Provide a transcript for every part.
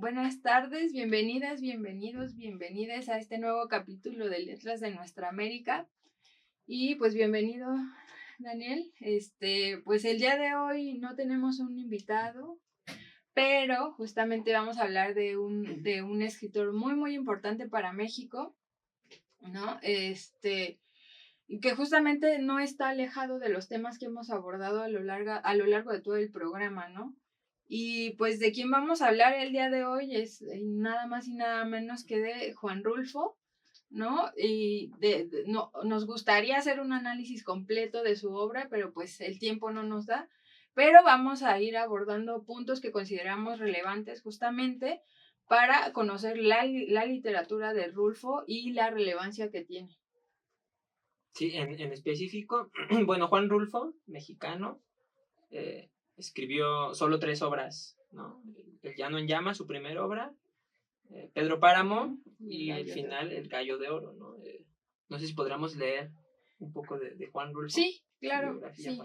Buenas tardes, bienvenidas, bienvenidos, bienvenidas a este nuevo capítulo de Letras de Nuestra América. Y pues bienvenido, Daniel. Pues el día de hoy no tenemos un invitado, pero justamente vamos a hablar de un escritor muy, muy importante para México, ¿no? Y que justamente no está alejado de los temas que hemos abordado a lo largo de todo el programa, ¿no? Y pues de quien vamos a hablar el día de hoy es nada más y nada menos que de Juan Rulfo, ¿no? Y no, nos gustaría hacer un análisis completo de su obra, pero pues el tiempo no nos da. Pero vamos a ir abordando puntos que consideramos relevantes justamente para conocer la literatura de Rulfo y la relevancia que tiene. Sí, en específico, bueno, Juan Rulfo, mexicano, escribió solo 3 obras, ¿no? El Llano en Llamas, su primera obra, Pedro Páramo y el final, El Gallo de Oro, ¿no? No sé si podríamos leer un poco de Juan Rulfo. Sí, claro, sí.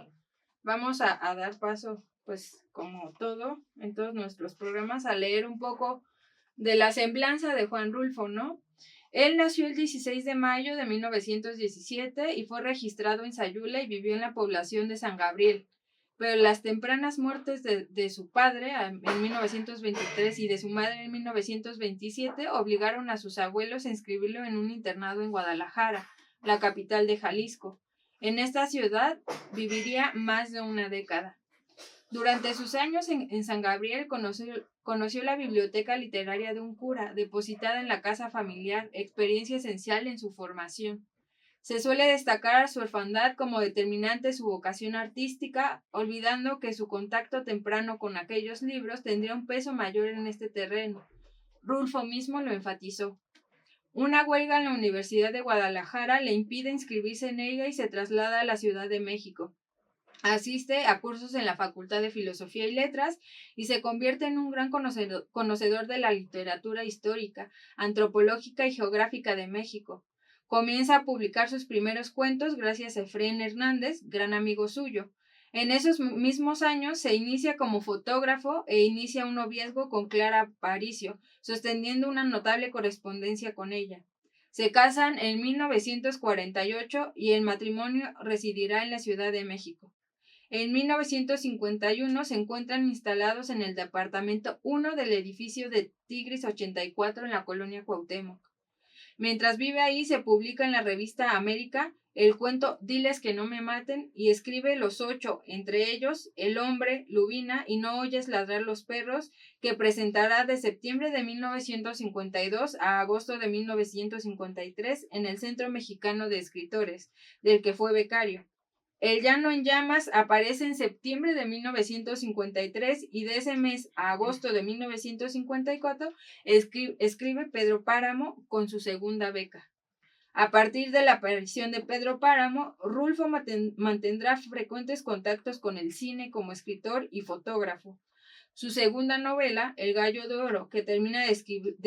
Vamos a dar paso, pues como todo, en todos nuestros programas, a leer un poco de la semblanza de Juan Rulfo, ¿no? Él nació el 16 de mayo de 1917 y fue registrado en Sayula y vivió en la población de San Gabriel. Pero las tempranas muertes de su padre en 1923 y de su madre en 1927 obligaron a sus abuelos a inscribirlo en un internado en Guadalajara, la capital de Jalisco. En esta ciudad viviría más de una década. Durante sus años en San Gabriel conoció la biblioteca literaria de un cura, depositada en la casa familiar, experiencia esencial en su formación. Se suele destacar su orfandad como determinante su vocación artística, olvidando que su contacto temprano con aquellos libros tendría un peso mayor en este terreno. Rulfo mismo lo enfatizó. Una huelga en la Universidad de Guadalajara le impide inscribirse en ella y se traslada a la Ciudad de México. Asiste a cursos en la Facultad de Filosofía y Letras y se convierte en un gran conocedor de la literatura histórica, antropológica y geográfica de México. Comienza a publicar sus primeros cuentos gracias a Efrén Hernández, gran amigo suyo. En esos mismos años se inicia como fotógrafo e inicia un noviazgo con Clara Aparicio, sosteniendo una notable correspondencia con ella. Se casan en 1948 y el matrimonio residirá en la Ciudad de México. En 1951 se encuentran instalados en el departamento 1 del edificio de Tigris 84 en la colonia Cuauhtémoc. Mientras vive ahí se publica en la revista América el cuento Diles que no me maten y escribe los 8, entre ellos El hombre, Lubina y No oyes ladrar los perros, que presentará de septiembre de 1952 a agosto de 1953 en el Centro Mexicano de Escritores, del que fue becario. El Llano en Llamas aparece en septiembre de 1953 y de ese mes a agosto de 1954 escribe Pedro Páramo con su segunda beca. A partir de la aparición de Pedro Páramo, Rulfo mantendrá frecuentes contactos con el cine como escritor y fotógrafo. Su segunda novela, El Gallo de Oro, que termina de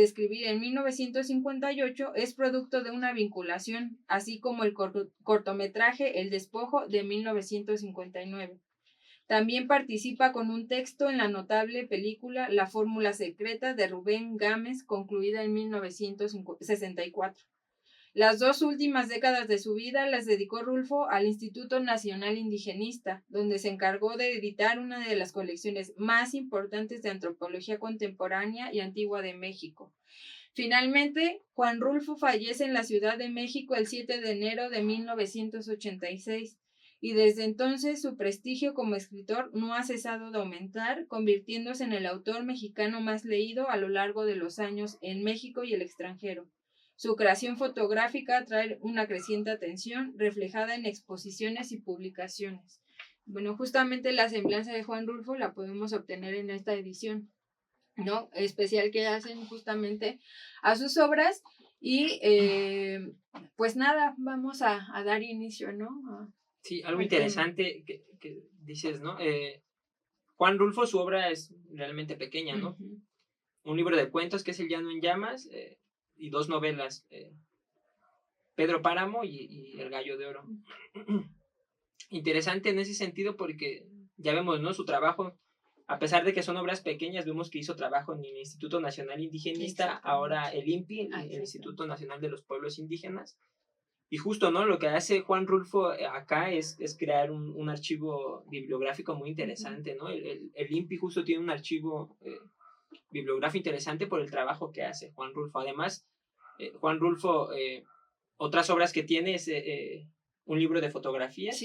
escribir en 1958, es producto de una vinculación, así como el cortometraje El Despojo de 1959. También participa con un texto en la notable película La Fórmula Secreta de Rubén Gámez, concluida en 1964. Las 2 últimas décadas de su vida las dedicó Rulfo al Instituto Nacional Indigenista, donde se encargó de editar una de las colecciones más importantes de antropología contemporánea y antigua de México. Finalmente, Juan Rulfo fallece en la Ciudad de México el 7 de enero de 1986 y desde entonces su prestigio como escritor no ha cesado de aumentar, convirtiéndose en el autor mexicano más leído a lo largo de los años en México y el extranjero. Su creación fotográfica atrae una creciente atención reflejada en exposiciones y publicaciones. Bueno, justamente la semblanza de Juan Rulfo la podemos obtener en esta edición, ¿no? Especial que hacen justamente a sus obras y pues nada, vamos a dar inicio, ¿no? Sí, algo interesante que dices, ¿no? Juan Rulfo, su obra es realmente pequeña, ¿no? Uh-huh. Un libro de cuentos que es El Llano en Llamas y 2 novelas, Pedro Páramo y El Gallo de Oro. Interesante en ese sentido porque ya vemos, ¿no? Su trabajo a pesar de que son obras pequeñas, vemos que hizo trabajo en el Instituto Nacional Indigenista, ahora el INPI, el Instituto Nacional de los Pueblos Indígenas. Y justo, ¿no? Lo que hace Juan Rulfo acá es crear un archivo bibliográfico muy interesante, ¿no? El INPI justo tiene un archivo bibliográfico interesante por el trabajo que hace Juan Rulfo. Además, Juan Rulfo, otras obras que tiene es un libro de fotografías,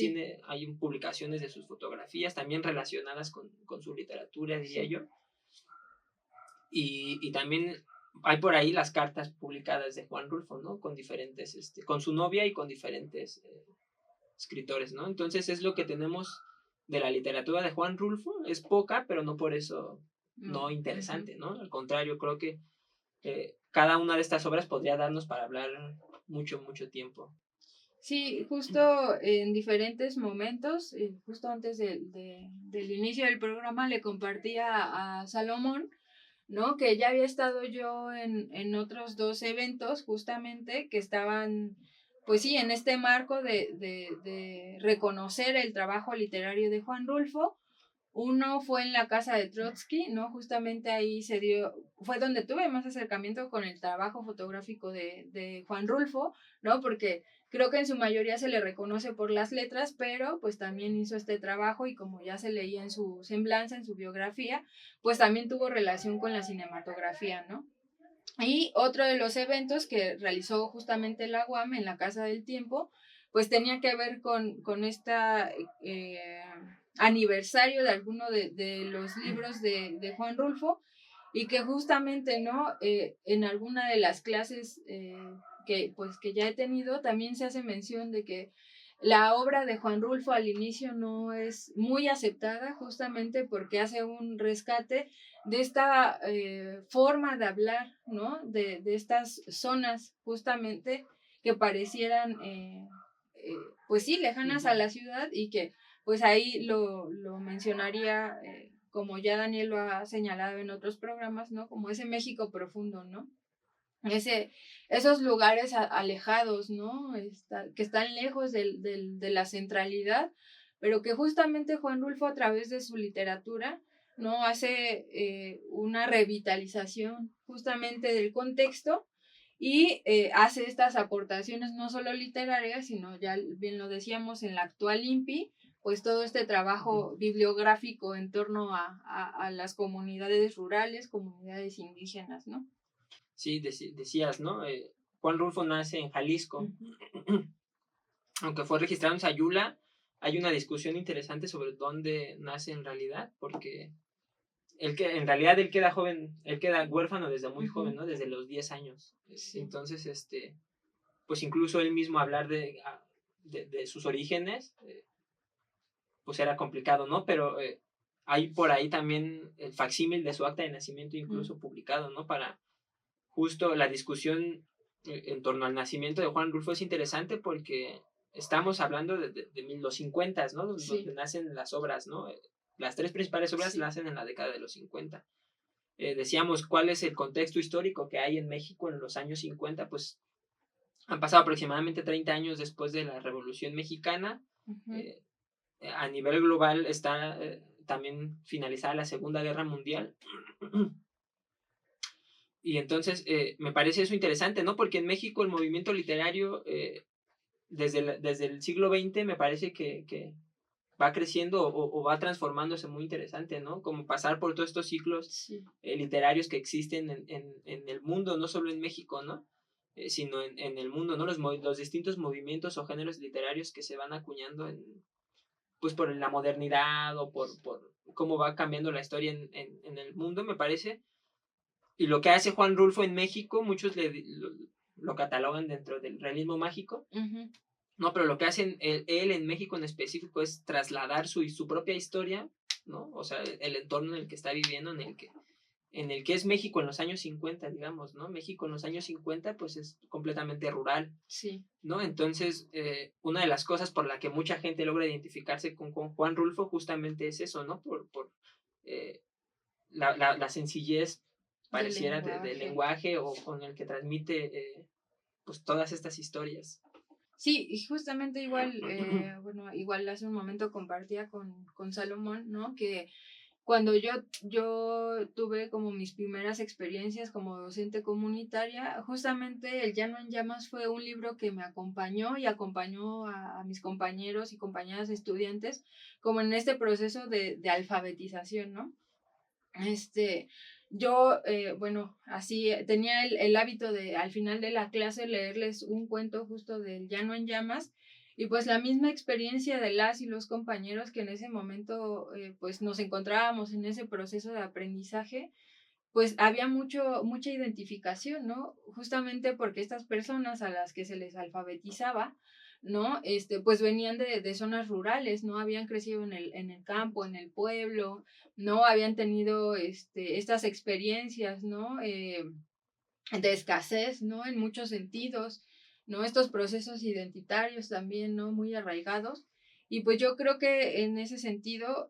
hay publicaciones de sus fotografías, también relacionadas con su literatura, diría yo. Y también hay por ahí las cartas publicadas de Juan Rulfo, ¿no? Con diferentes, con su novia y con diferentes escritores, ¿no? Entonces es lo que tenemos de la literatura de Juan Rulfo. Es poca, pero no por eso no interesante, ¿no? Al contrario, creo que cada una de estas obras podría darnos para hablar mucho, mucho tiempo. Sí, justo en diferentes momentos, justo antes del inicio del programa, le compartía a Salomón, ¿no? Que ya había estado yo en otros 2 eventos, justamente, que estaban, pues sí, en este marco de reconocer el trabajo literario de Juan Rulfo. Uno fue en la casa de Trotsky, ¿no? Justamente ahí fue donde tuve más acercamiento con el trabajo fotográfico de Juan Rulfo, ¿no? Porque creo que en su mayoría se le reconoce por las letras, pero pues también hizo este trabajo y como ya se leía en su semblanza, en su biografía, pues también tuvo relación con la cinematografía, ¿no? Y otro de los eventos que realizó justamente la UAM en la Casa del Tiempo, pues tenía que ver con esta aniversario de alguno de los libros de Juan Rulfo, y que justamente, ¿no? En alguna de las clases que ya he tenido, también se hace mención de que la obra de Juan Rulfo al inicio no es muy aceptada, justamente porque hace un rescate de esta forma de hablar, ¿no? De estas zonas justamente que parecieran, pues sí, lejanas a la ciudad, y que pues ahí lo mencionaría, como ya Daniel lo ha señalado en otros programas, ¿no? Como ese México profundo, ¿no? Esos lugares alejados, ¿no? Que están lejos de la centralidad, pero que justamente Juan Rulfo, a través de su literatura, ¿no? Hace una revitalización justamente del contexto, y hace estas aportaciones no solo literarias, sino, ya bien lo decíamos, en la actual INPI, pues todo este trabajo bibliográfico en torno a las comunidades rurales, comunidades indígenas, ¿no? Sí, decías, ¿no? Juan Rulfo nace en Jalisco. Aunque fue registrado en Sayula, hay una discusión interesante sobre dónde nace en realidad, porque en realidad él queda joven, él queda huérfano desde muy joven, ¿no? Desde los 10 años. Sí. Entonces, pues incluso él mismo hablar de sus orígenes, pues era complicado, ¿no? Pero hay por ahí también el facsímil de su acta de nacimiento incluso publicado, ¿no? Para justo la discusión en torno al nacimiento de Juan Rulfo es interesante porque estamos hablando de los 50, ¿no? Donde nacen las obras, ¿no? Las 3 principales obras nacen en la década de los 50. Decíamos, ¿cuál es el contexto histórico que hay en México en los años 50? Pues han pasado aproximadamente 30 años después de la Revolución Mexicana. A nivel global está también finalizada la Segunda Guerra Mundial. Y entonces me parece eso interesante, ¿no? Porque en México el movimiento literario desde el siglo XX me parece que va creciendo o va transformándose muy interesante, ¿no? Como pasar por todos estos ciclos literarios que existen en el mundo, no solo en México, ¿no? Sino en el mundo, ¿no? Los distintos movimientos o géneros literarios que se van acuñando pues por la modernidad o por cómo va cambiando la historia en el mundo, me parece. Y lo que hace Juan Rulfo en México, muchos lo catalogan dentro del realismo mágico, ¿no? Pero lo que hace él en México en específico es trasladar su propia historia, ¿no? O sea, el entorno en el que está viviendo, en el que es México en los años 50, digamos, ¿no? México en los años 50, pues es completamente rural, ¿no? Entonces, una de las cosas por la que mucha gente logra identificarse con Juan Rulfo justamente es eso, ¿no? Por la sencillez pareciera del lenguaje o con el que transmite pues todas estas historias. Sí, y justamente igual, bueno, igual hace un momento compartía con Salomón, ¿no? Que cuando yo tuve como mis primeras experiencias como docente comunitaria, justamente El Llano en Llamas fue un libro que me acompañó y acompañó a mis compañeros y compañeras estudiantes como en este proceso de alfabetización, ¿no? Yo, bueno, así tenía el hábito de al final de la clase leerles un cuento justo del Llano en Llamas, y pues la misma experiencia de las y los compañeros que en ese momento pues nos encontrábamos en ese proceso de aprendizaje, pues había mucha identificación, ¿no? Justamente porque estas personas a las que se les alfabetizaba, ¿no? Pues venían de zonas rurales, ¿no? Habían crecido en el campo, en el pueblo, ¿no? Habían tenido estas experiencias, ¿no? De escasez, ¿no? En muchos sentidos, ¿no? Estos procesos identitarios también, ¿no? Muy arraigados. Y pues yo creo que en ese sentido,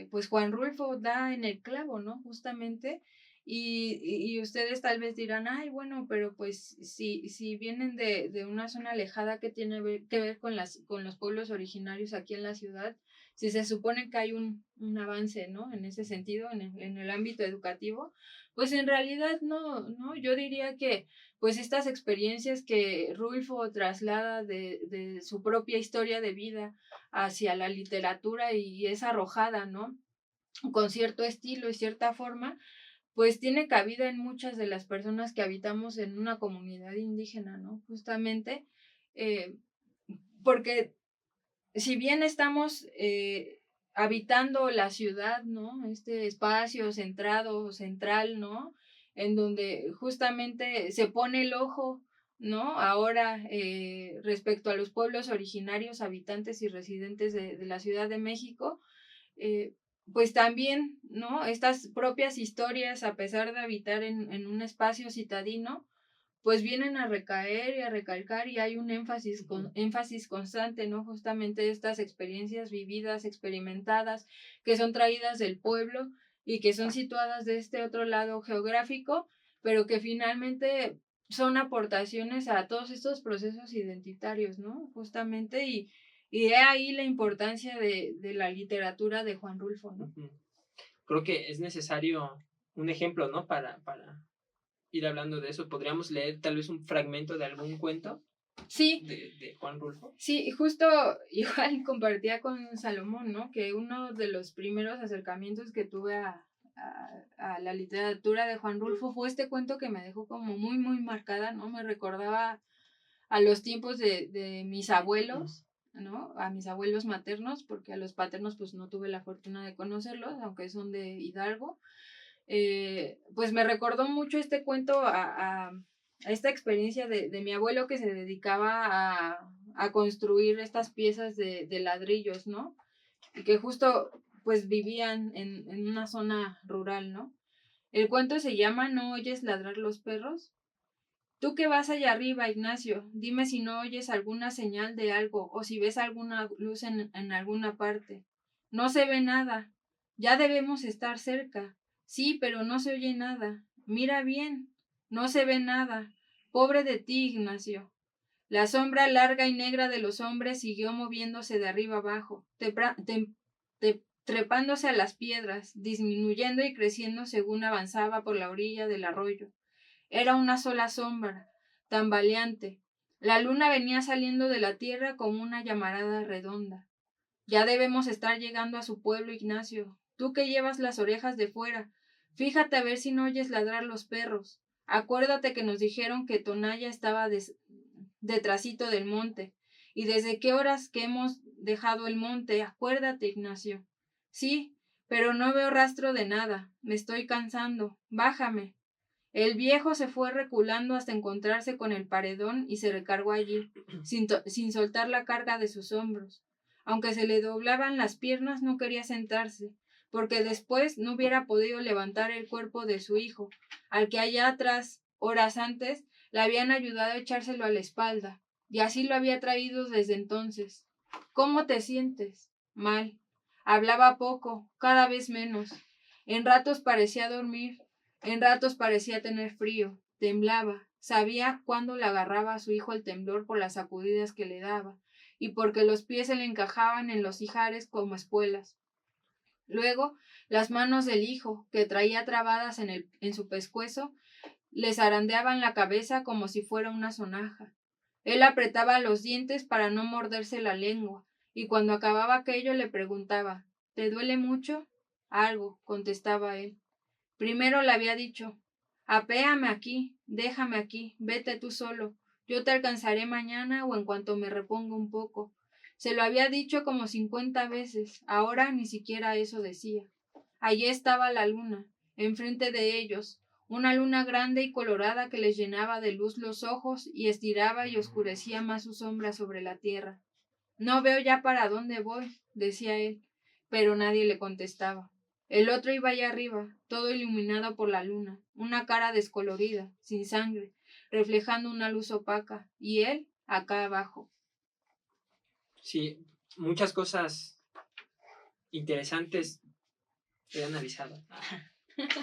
pues Juan Rulfo da en el clavo, ¿no? Justamente. Y ustedes tal vez dirán, ay, bueno, pero pues si vienen de una zona alejada que tiene que ver con los pueblos originarios aquí en la ciudad, si se supone que hay un avance, ¿no? En ese sentido, en el ámbito educativo, pues en realidad no, ¿no? Yo diría que pues estas experiencias que Rulfo traslada de su propia historia de vida hacia la literatura y es arrojada, ¿no? Con cierto estilo y cierta forma, pues tiene cabida en muchas de las personas que habitamos en una comunidad indígena, ¿no? Justamente eh, porque si bien estamos habitando la ciudad, ¿no? Este espacio centrado, central, ¿no? En donde justamente se pone el ojo, ¿no? Ahora respecto a los pueblos originarios, habitantes y residentes de la Ciudad de México, eh, pues también, ¿no? Estas propias historias, a pesar de habitar en un espacio citadino, pues vienen a recaer y a recalcar y hay un énfasis constante, ¿no? Justamente estas experiencias vividas, experimentadas, que son traídas del pueblo y que son situadas de este otro lado geográfico, pero que finalmente son aportaciones a todos estos procesos identitarios, ¿no? Justamente, y he ahí la importancia de la literatura de Juan Rulfo, ¿no? Creo que es necesario un ejemplo, ¿no? Para ir hablando de eso. ¿Podríamos leer tal vez un fragmento de algún cuento? Sí. De Juan Rulfo. Sí, justo igual compartía con Salomón, ¿no? Que uno de los primeros acercamientos que tuve a la literatura de Juan Rulfo fue este cuento que me dejó como muy, muy marcada, ¿no? Me recordaba a los tiempos de mis abuelos, ¿no? A mis abuelos maternos, porque a los paternos pues no tuve la fortuna de conocerlos, aunque son de Hidalgo. Pues me recordó mucho este cuento a esta experiencia de mi abuelo que se dedicaba a construir estas piezas de ladrillos, ¿no? Y que justo pues vivían en una zona rural, ¿no? El cuento se llama ¿No oyes ladrar los perros? Tú que vas allá arriba, Ignacio, dime si no oyes alguna señal de algo o si ves alguna luz en alguna parte. No se ve nada. Ya debemos estar cerca. Sí, pero no se oye nada. Mira bien. No se ve nada. Pobre de ti, Ignacio. La sombra larga y negra de los hombres siguió moviéndose de arriba abajo, trepándose a las piedras, disminuyendo y creciendo según avanzaba por la orilla del arroyo. Era una sola sombra, tambaleante. La luna venía saliendo de la tierra como una llamarada redonda. Ya debemos estar llegando a su pueblo, Ignacio. Tú que llevas las orejas de fuera, fíjate a ver si no oyes ladrar los perros. Acuérdate que nos dijeron que Tonaya estaba detrásito del monte. ¿Y desde qué horas que hemos dejado el monte? Acuérdate, Ignacio. Sí, pero no veo rastro de nada. Me estoy cansando. Bájame. El viejo se fue reculando hasta encontrarse con el paredón y se recargó allí, sin soltar la carga de sus hombros. Aunque se le doblaban las piernas, no quería sentarse, porque después no hubiera podido levantar el cuerpo de su hijo, al que allá atrás, horas antes, le habían ayudado a echárselo a la espalda, y así lo había traído desde entonces. ¿Cómo te sientes? Mal. Hablaba poco, cada vez menos. En ratos parecía dormir, en ratos parecía tener frío, temblaba, sabía cuándo le agarraba a su hijo el temblor por las sacudidas que le daba, y porque los pies se le encajaban en los ijares como espuelas. Luego, las manos del hijo, que traía trabadas en su pescuezo, le zarandeaban la cabeza como si fuera una sonaja. Él apretaba los dientes para no morderse la lengua, y cuando acababa aquello le preguntaba: ¿te duele mucho? Algo, contestaba él. Primero le había dicho: apéame aquí, déjame aquí, vete tú solo, yo te alcanzaré mañana o en cuanto me reponga un poco. Se lo había dicho como 50 veces, ahora ni siquiera eso decía. Allí estaba la luna, enfrente de ellos, una luna grande y colorada que les llenaba de luz los ojos y estiraba y oscurecía más su sombra sobre la tierra. No veo ya para dónde voy, decía él, pero nadie le contestaba. El otro iba allá arriba, todo iluminado por la luna, una cara descolorida, sin sangre, reflejando una luz opaca, y él acá abajo. Sí, muchas cosas interesantes he analizado,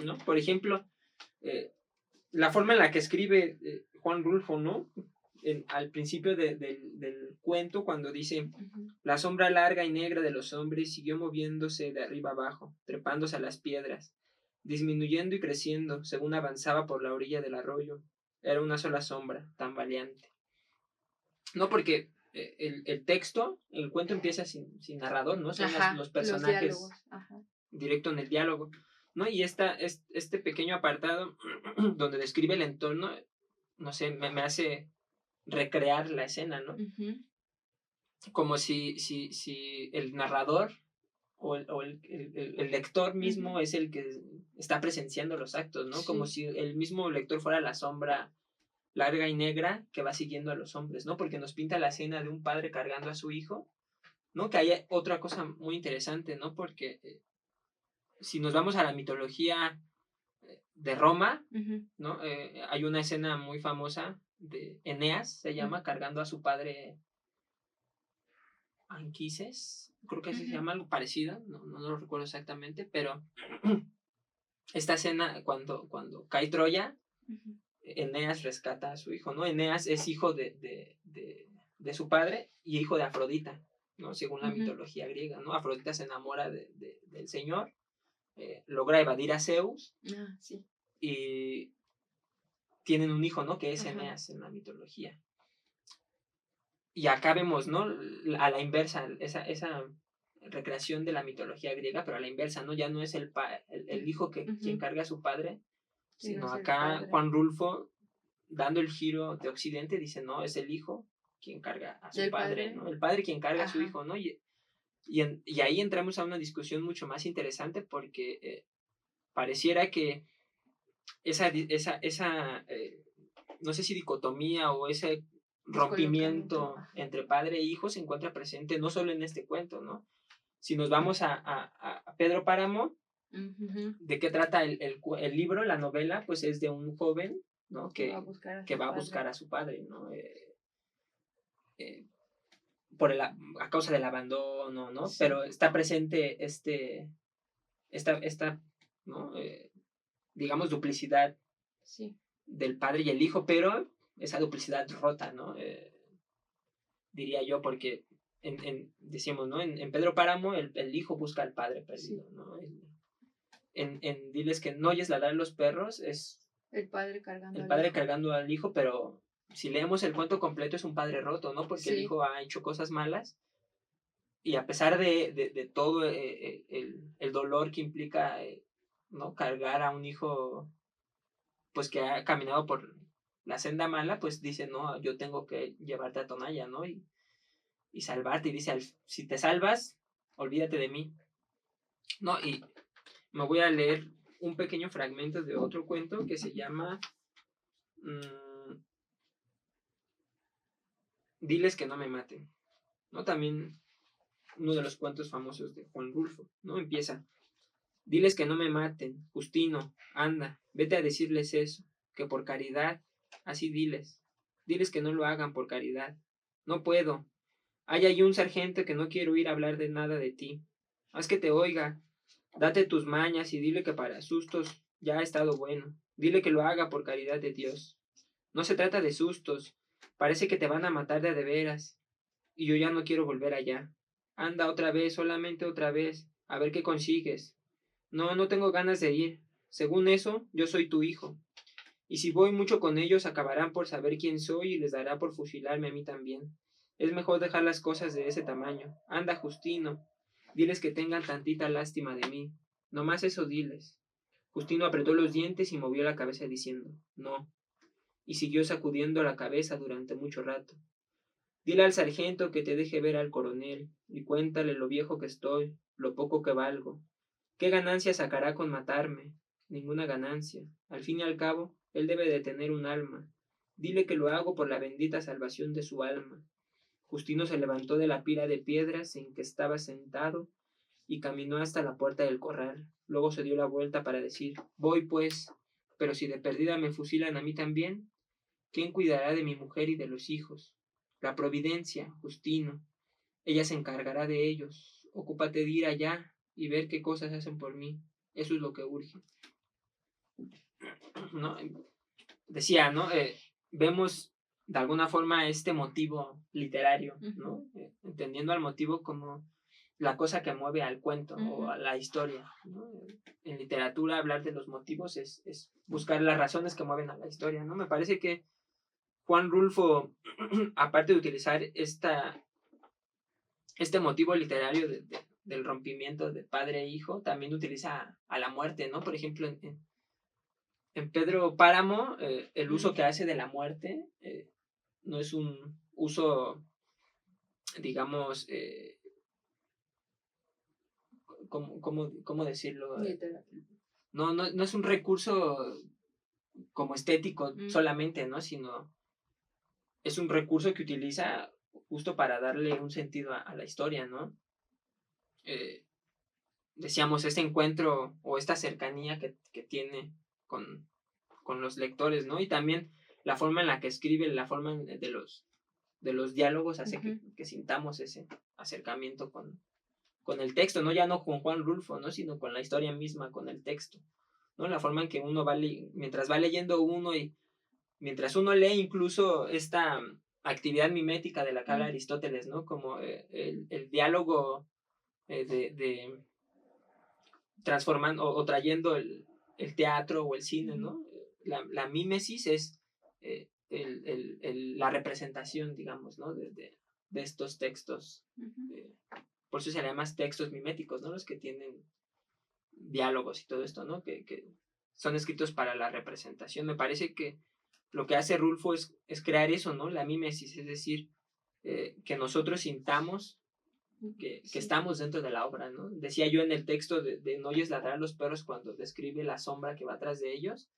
¿no? Por ejemplo, la forma en la que escribe Juan Rulfo, ¿no? Al principio del cuento, cuando dice: la sombra larga y negra de los hombres siguió moviéndose de arriba abajo, trepándose a las piedras, disminuyendo y creciendo según avanzaba por la orilla del arroyo. Era una sola sombra, tambaleante. No, porque el texto, el cuento empieza sin narrador, ¿no? Son los personajes directo en el diálogo, ¿no? Y este pequeño apartado donde describe el entorno, no sé, me hace recrear la escena, ¿no? Como si el narrador o el lector mismo es el que está presenciando los actos, ¿no? Sí. Como si el mismo lector fuera la sombra larga y negra que va siguiendo a los hombres, ¿no? Porque nos pinta la escena de un padre cargando a su hijo, ¿no? Que hay otra cosa muy interesante, ¿no? Porque si nos vamos a la mitología de Roma, ¿no? Hay una escena muy famosa de Eneas, se llama, cargando a su padre Anquises, creo que así se llama, algo parecido, no lo recuerdo exactamente, pero esta escena cuando cae Troya, Eneas rescata a su hijo, ¿no? Eneas es hijo de su padre y hijo de Afrodita, ¿no? Según la mitología griega, ¿no? Afrodita se enamora del señor, logra evadir a Zeus, sí. Y tienen un hijo, ¿no? Que es Eneas en la mitología. Y acá vemos, ¿no? A la inversa, esa recreación de la mitología griega, pero a la inversa, ¿no? Ya no es el hijo quien carga a su padre, sino acá Juan Rulfo, dando el giro de Occidente, dice: no, es el hijo quien carga a su padre, ¿no? El padre quien carga a su hijo, ¿no? Y ahí entramos a una discusión mucho más interesante porque pareciera que esa no sé si dicotomía o ese rompimiento entre padre e hijo se encuentra presente no solo en este cuento, ¿no? Si nos vamos a Pedro Páramo, ¿de qué trata el libro, la novela? Pues es de un joven, ¿no? Que va a buscar a su padre, ¿no? A causa del abandono, ¿no? Sí. Pero está presente esta ¿no? Digamos, duplicidad del padre y el hijo, pero esa duplicidad rota, ¿no? Diría yo, porque decíamos, ¿no? En Pedro Páramo el hijo busca al padre perdido, ¿no? En Diles que no oyes ladrar los perros es el padre cargando al hijo, pero si leemos el cuento completo es un padre roto, ¿no? Porque el hijo ha hecho cosas malas y a pesar de todo el dolor que implica, ¿no? Cargar a un hijo pues que ha caminado por la senda mala, pues dice: no, yo tengo que llevarte a Tonaya, ¿no? Y salvarte, y dice: si te salvas, olvídate de mí, ¿no? Y me voy a leer un pequeño fragmento de otro cuento que se llama Diles que no me maten, ¿no? También uno de los cuentos famosos de Juan Rulfo, ¿no? Empieza: diles que no me maten, Justino, anda, vete a decirles eso, que por caridad, así diles que no lo hagan por caridad. No puedo. Hay ahí un sargento que no quiere oír hablar de nada de ti. Haz que te oiga. Date tus mañas y dile que para sustos ya ha estado bueno. Dile que lo haga por caridad de Dios. No se trata de sustos. Parece que te van a matar de veras. Y yo ya no quiero volver allá. Anda otra vez, solamente otra vez. A ver qué consigues. No, no tengo ganas de ir. Según eso, yo soy tu hijo. Y si voy mucho con ellos, acabarán por saber quién soy y les dará por fusilarme a mí también. Es mejor dejar las cosas de ese tamaño. Anda, Justino. Diles que tengan tantita lástima de mí. Nomás eso diles. Justino apretó los dientes y movió la cabeza diciendo, no. Y siguió sacudiendo la cabeza durante mucho rato. Dile al sargento que te deje ver al coronel y cuéntale lo viejo que estoy, lo poco que valgo. ¿Qué ganancia sacará con matarme? Ninguna ganancia. Al fin y al cabo, él debe de tener un alma. Dile que lo hago por la bendita salvación de su alma. Justino se levantó de la pila de piedras en que estaba sentado y caminó hasta la puerta del corral. Luego se dio la vuelta para decir, voy pues, pero si de perdida me fusilan a mí también, ¿quién cuidará de mi mujer y de los hijos? La providencia, Justino. Ella se encargará de ellos. Ocúpate de ir allá y ver qué cosas hacen por mí. Eso es lo que urge. ¿No? Decía, ¿no? Vemos de alguna forma este motivo literario, ¿no? Entendiendo al motivo como la cosa que mueve al cuento o a la historia, ¿no? En literatura hablar de los motivos es buscar las razones que mueven a la historia, ¿no? Me parece que Juan Rulfo, aparte de utilizar este motivo literario del rompimiento de padre e hijo, también utiliza a la muerte, ¿no? Por ejemplo, en Pedro Páramo, el uso que hace de la muerte no es un uso, digamos, ¿cómo decirlo? No es un recurso como estético solamente, ¿no? Sino es un recurso que utiliza justo para darle un sentido a la historia, ¿no? Decíamos, este encuentro o esta cercanía que tiene con los lectores, ¿no? Y también la forma en la que escribe, la forma de los diálogos hace que sintamos ese acercamiento con el texto, ¿no? Ya no con Juan Rulfo, ¿no? Sino con la historia misma, con el texto, ¿no? La forma en que uno mientras va leyendo uno y mientras uno lee incluso esta actividad mimética de la que habla Aristóteles, ¿no? Como el diálogo de transformando o trayendo el teatro o el cine, ¿no? La mímesis es la representación, digamos, ¿no? De estos textos. Por eso se llaman textos miméticos, ¿no? Los que tienen diálogos y todo esto, ¿no? Que son escritos para la representación. Me parece que lo que hace Rulfo es crear eso, ¿no? La mímesis, es decir, que nosotros sintamos que estamos dentro de la obra, ¿no? Decía yo en el texto de No oyes ladrar los perros cuando describe la sombra que va atrás de ellos,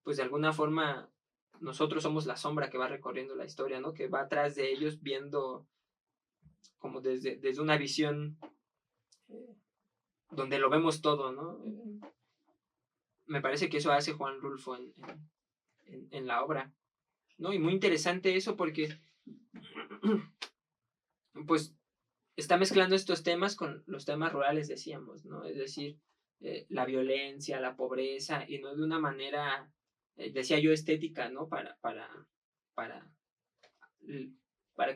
pues de alguna forma nosotros somos la sombra que va recorriendo la historia, ¿no? Que va atrás de ellos viendo como desde una visión donde lo vemos todo, ¿no? Me parece que eso hace Juan Rulfo en la obra, ¿no? Y muy interesante eso porque pues está mezclando estos temas con los temas rurales, decíamos, ¿no? Es decir, la violencia, la pobreza, y no de una manera, decía yo, estética, ¿no? Para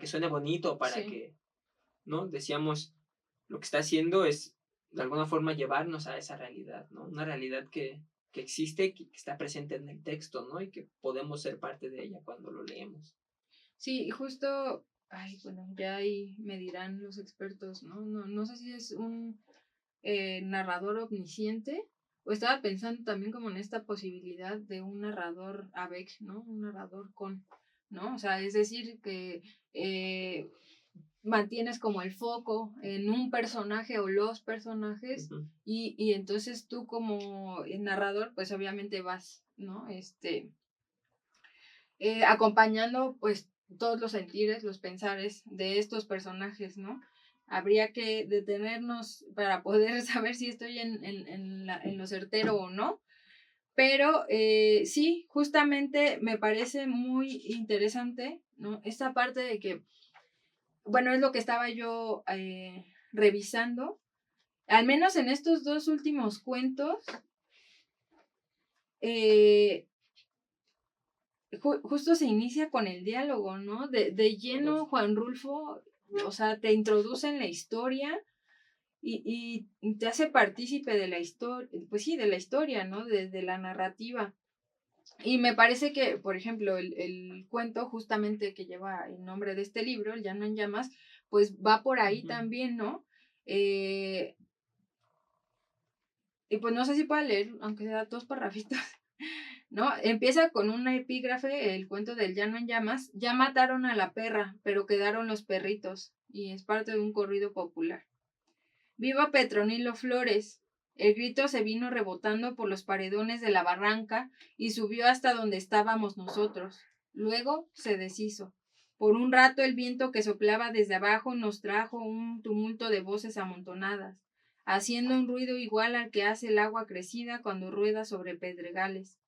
que suene bonito, para que, ¿no? Decíamos, lo que está haciendo es, de alguna forma, llevarnos a esa realidad, ¿no? Una realidad que existe, que está presente en el texto, ¿no? Y que podemos ser parte de ella cuando lo leemos. Sí, justo, ay, bueno, ya ahí me dirán los expertos, ¿no? No sé si es un narrador omnisciente o estaba pensando también como en esta posibilidad de un narrador avec, ¿no? Un narrador con, ¿no? O sea, es decir, que mantienes como el foco en un personaje o los personajes y entonces tú como narrador, pues obviamente vas, ¿no? Acompañando pues todos los sentires, los pensares de estos personajes, ¿no? Habría que detenernos para poder saber si estoy en lo certero o no. Pero sí, justamente me parece muy interesante, ¿no? Esta parte de que, bueno, es lo que estaba yo revisando, al menos en estos dos últimos cuentos, justo se inicia con el diálogo, ¿no? De lleno, Juan Rulfo, o sea, te introduce en la historia y te hace partícipe de la historia, pues sí, de la historia, ¿no? De la narrativa. Y me parece que, por ejemplo, el cuento justamente que lleva el nombre de este libro, El Llano en Llamas, pues va por ahí también, ¿no? Y pues no sé si pueda leer, aunque sea 2 parrafitos, ¿no? Empieza con una epígrafe, el cuento del Llano en Llamas. Ya mataron a la perra, pero quedaron los perritos, y es parte de un corrido popular. ¡Viva Petronilo Flores! El grito se vino rebotando por los paredones de la barranca y subió hasta donde estábamos nosotros. Luego se deshizo. Por un rato el viento que soplaba desde abajo nos trajo un tumulto de voces amontonadas, haciendo un ruido igual al que hace el agua crecida cuando rueda sobre pedregales.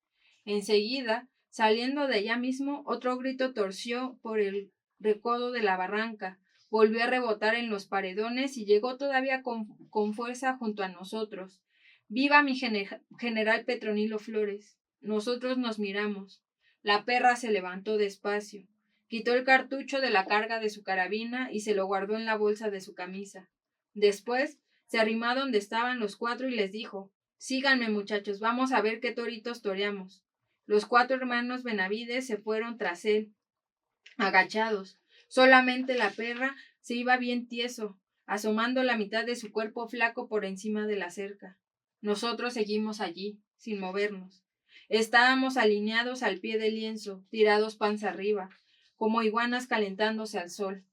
Enseguida, saliendo de allá mismo, otro grito torció por el recodo de la barranca, volvió a rebotar en los paredones y llegó todavía con fuerza junto a nosotros. ¡Viva mi general Petronilo Flores! Nosotros nos miramos. La perra se levantó despacio, quitó el cartucho de la carga de su carabina y se lo guardó en la bolsa de su camisa. Después se arrimó donde estaban los 4 y les dijo: síganme, muchachos, vamos a ver qué toritos toreamos. Los 4 hermanos Benavides se fueron tras él, agachados. Solamente la perra se iba bien tieso, asomando la mitad de su cuerpo flaco por encima de la cerca. Nosotros seguimos allí, sin movernos. Estábamos alineados al pie del lienzo, tirados panza arriba, como iguanas calentándose al sol.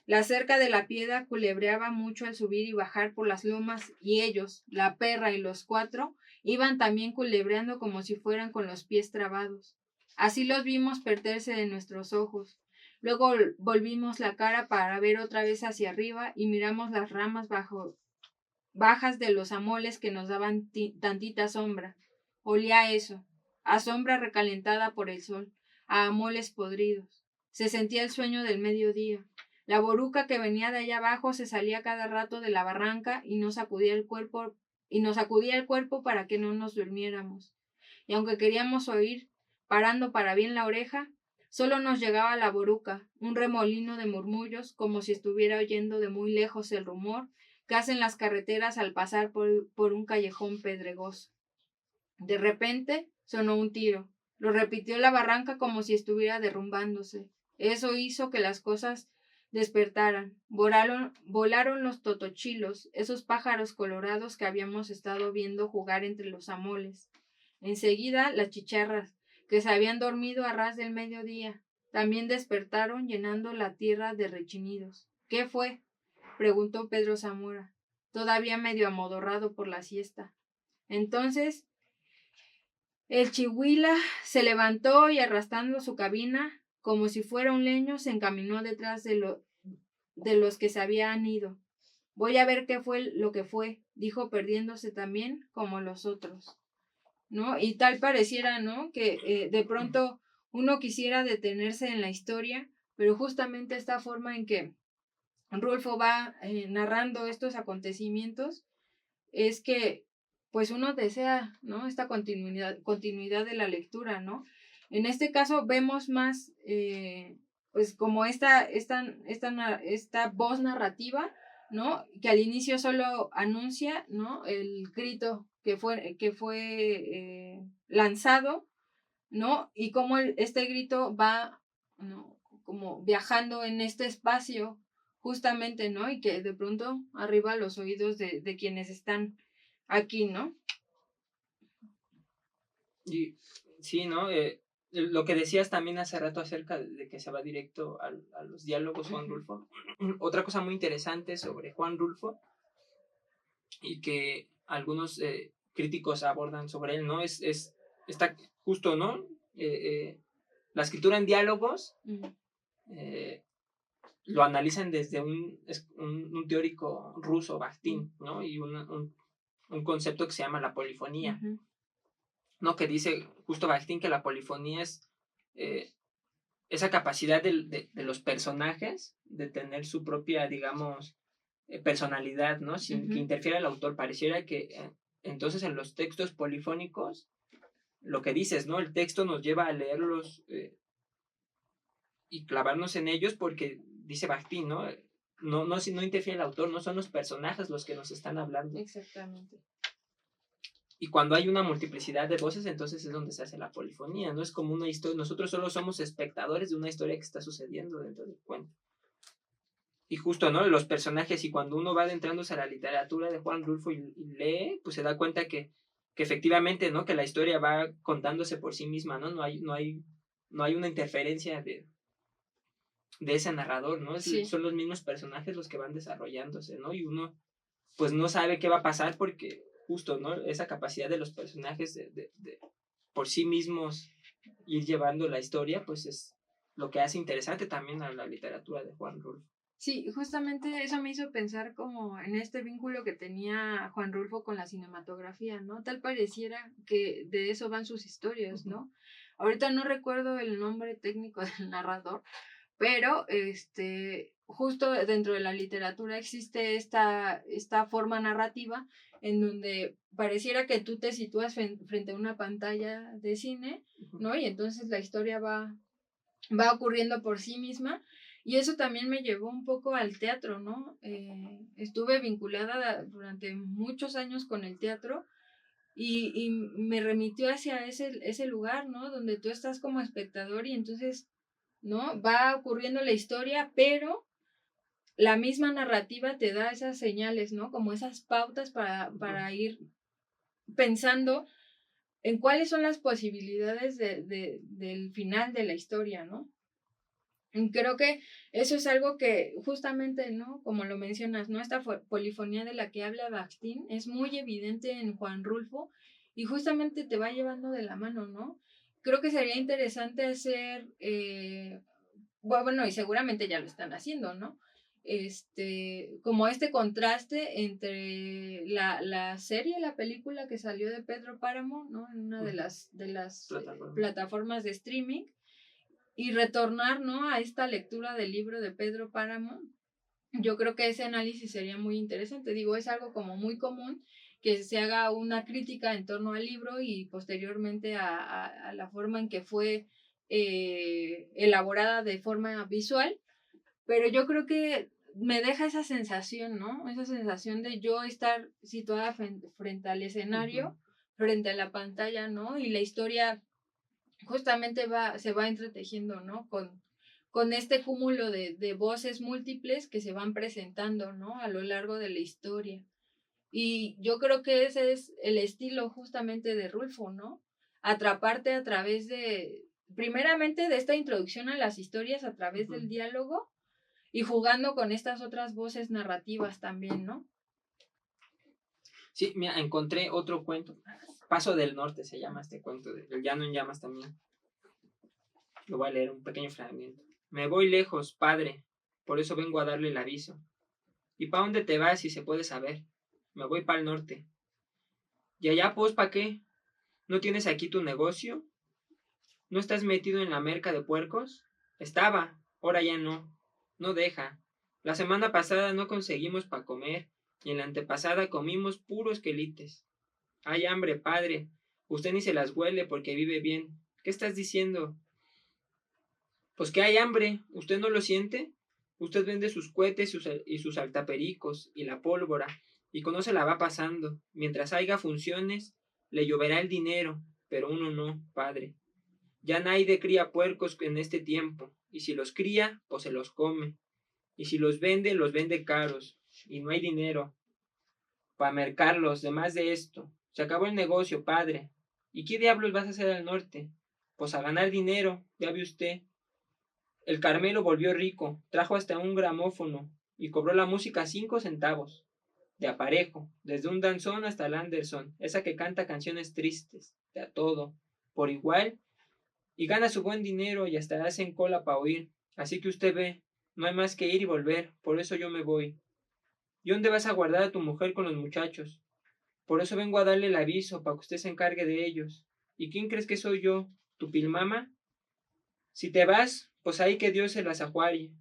La cerca de la piedra culebreaba mucho al subir y bajar por las lomas, y ellos, la perra y los 4, iban también culebreando como si fueran con los pies trabados. Así los vimos perderse de nuestros ojos. Luego volvimos la cara para ver otra vez hacia arriba y miramos las ramas bajas de los amoles que nos daban tantita sombra. Olía eso, a sombra recalentada por el sol, a amoles podridos. Se sentía el sueño del mediodía. La boruca que venía de allá abajo se salía cada rato de la barranca y nos sacudía el cuerpo para que no nos durmiéramos. Y aunque queríamos oír, parando para bien la oreja, solo nos llegaba la boruca, un remolino de murmullos, como si estuviera oyendo de muy lejos el rumor que hacen las carreteras al pasar por un callejón pedregoso. De repente sonó un tiro. Lo repitió la barranca como si estuviera derrumbándose. Eso hizo que las cosas despertaran. Volaron los totochilos, esos pájaros colorados que habíamos estado viendo jugar entre los amoles. Enseguida las chicharras, que se habían dormido a ras del mediodía, también despertaron llenando la tierra de rechinidos. ¿Qué fue?, preguntó Pedro Zamora, todavía medio amodorrado por la siesta. Entonces el chihuila se levantó y arrastrando su cabina, como si fuera un leño, se encaminó detrás de los que se habían ido. Voy a ver qué fue lo que fue, dijo, perdiéndose también como los otros, ¿no? Y tal pareciera, ¿no?, que de pronto uno quisiera detenerse en la historia, pero justamente esta forma en que Rulfo va narrando estos acontecimientos es que pues uno desea, ¿no?, esta continuidad de la lectura, ¿no? En este caso vemos más pues como esta voz narrativa, ¿no?, que al inicio solo anuncia, ¿no?, el grito que fue lanzado, ¿no?, y cómo este grito va, ¿no?, como viajando en este espacio justamente, ¿no?, y que de pronto arriba a los oídos de quienes están aquí, ¿no? Y sí, ¿no? Lo que decías también hace rato acerca de que se va directo a los diálogos Juan Rulfo. Otra cosa muy interesante sobre Juan Rulfo y que algunos críticos abordan sobre él, ¿no? Está justo, ¿no? La escritura en diálogos lo analizan desde un teórico ruso, Bakhtin, ¿no? Y un concepto que se llama la polifonía, ¿no? Que dice justo Bakhtin que la polifonía es esa capacidad de los personajes de tener su propia, digamos, personalidad, ¿no? Sin que interfiera el autor. Pareciera que entonces en los textos polifónicos, lo que dices, ¿no? El texto nos lleva a leerlos y clavarnos en ellos porque, dice Bakhtin, ¿no?, no interfiere el autor, no son los personajes los que nos están hablando. Exactamente. Y cuando hay una multiplicidad de voces, entonces es donde se hace la polifonía, no es como una historia, nosotros solo somos espectadores de una historia que está sucediendo dentro del cuento. Y justo, ¿no? Los personajes, y cuando uno va adentrándose a la literatura de Juan Rulfo y lee, pues se da cuenta que efectivamente, ¿no? Que la historia va contándose por sí misma, ¿no? No hay una interferencia de ese narrador, ¿no? Sí. Son los mismos personajes los que van desarrollándose, ¿no? Y uno, pues no sabe qué va a pasar porque justo, ¿no? Esa capacidad de los personajes de por sí mismos ir llevando la historia, pues es lo que hace interesante también a la literatura de Juan Rulfo. Sí, justamente eso me hizo pensar como en este vínculo que tenía Juan Rulfo con la cinematografía, ¿no? Tal pareciera que de eso van sus historias, ¿no? Ahorita no recuerdo el nombre técnico del narrador, pero justo dentro de la literatura existe esta forma narrativa en donde pareciera que tú te sitúas frente a una pantalla de cine, ¿no? Y entonces la historia va ocurriendo por sí misma. Y eso también me llevó un poco al teatro, ¿no? Estuve vinculada durante muchos años con el teatro y me remitió hacia ese lugar, ¿no? Donde tú estás como espectador y entonces, ¿no? Va ocurriendo la historia, pero la misma narrativa te da esas señales, ¿no? Como esas pautas para ir pensando en cuáles son las posibilidades del final de la historia, ¿no? Creo que eso es algo que justamente, ¿no? Como lo mencionas, ¿no? Esta polifonía de la que habla Bakhtin es muy evidente en Juan Rulfo y justamente te va llevando de la mano, ¿no? Creo que sería interesante hacer, bueno, y seguramente ya lo están haciendo, ¿no? Como este contraste entre la serie, la película que salió de Pedro Páramo, ¿no? En una de las plataformas de streaming, y retornar, ¿no? A esta lectura del libro de Pedro Páramo. Yo creo que ese análisis sería muy interesante. Digo, es algo como muy común que se haga una crítica en torno al libro y posteriormente a la forma en que fue elaborada de forma visual, pero yo creo que me deja esa sensación, ¿no? Esa sensación de yo estar situada frente al escenario, frente a la pantalla, ¿no? Y la historia justamente se va entretejiendo, ¿no? Con este cúmulo de voces múltiples que se van presentando, ¿no? A lo largo de la historia. Y yo creo que ese es el estilo justamente de Rulfo, ¿no? Atraparte a través primeramente de esta introducción a las historias a través del diálogo y jugando con estas otras voces narrativas también, ¿no? Sí, mira, encontré otro cuento. Paso del Norte se llama este cuento, El Llano en Llamas también. Lo voy a leer un pequeño fragmento. Me voy lejos, padre, por eso vengo a darle el aviso. ¿Y pa' dónde te vas si se puede saber? Me voy para el norte. ¿Y allá, pues, pa' qué? ¿No tienes aquí tu negocio? ¿No estás metido en la merca de puercos? Estaba, ahora ya no. No deja. La semana pasada no conseguimos pa' comer, y en la antepasada comimos puros quelites. Hay hambre, padre. Usted ni se las huele porque vive bien. ¿Qué estás diciendo? Pues que hay hambre. ¿Usted no lo siente? Usted vende sus cohetes y sus altapericos y la pólvora, y con eso la va pasando. Mientras haya funciones, le lloverá el dinero, pero uno no, padre. Ya nadie cría puercos en este tiempo, y si los cría, pues se los come. Y si los vende caros, y no hay dinero para mercarlos. Demás de esto, se acabó el negocio, padre. ¿Y qué diablos vas a hacer al norte? Pues a ganar dinero, ya ve usted. El Carmelo volvió rico, trajo hasta un gramófono y cobró la música 5 centavos, de aparejo, desde un danzón hasta el Anderson, esa que canta canciones tristes, de a todo, por igual, y gana su buen dinero y hasta hacen cola para oír. Así que usted ve, no hay más que ir y volver, por eso yo me voy. ¿Y dónde vas a guardar a tu mujer con los muchachos? Por eso vengo a darle el aviso, para que usted se encargue de ellos. ¿Y quién crees que soy yo? ¿Tu pilmama? Si te vas, pues ahí que Dios se las ajuarie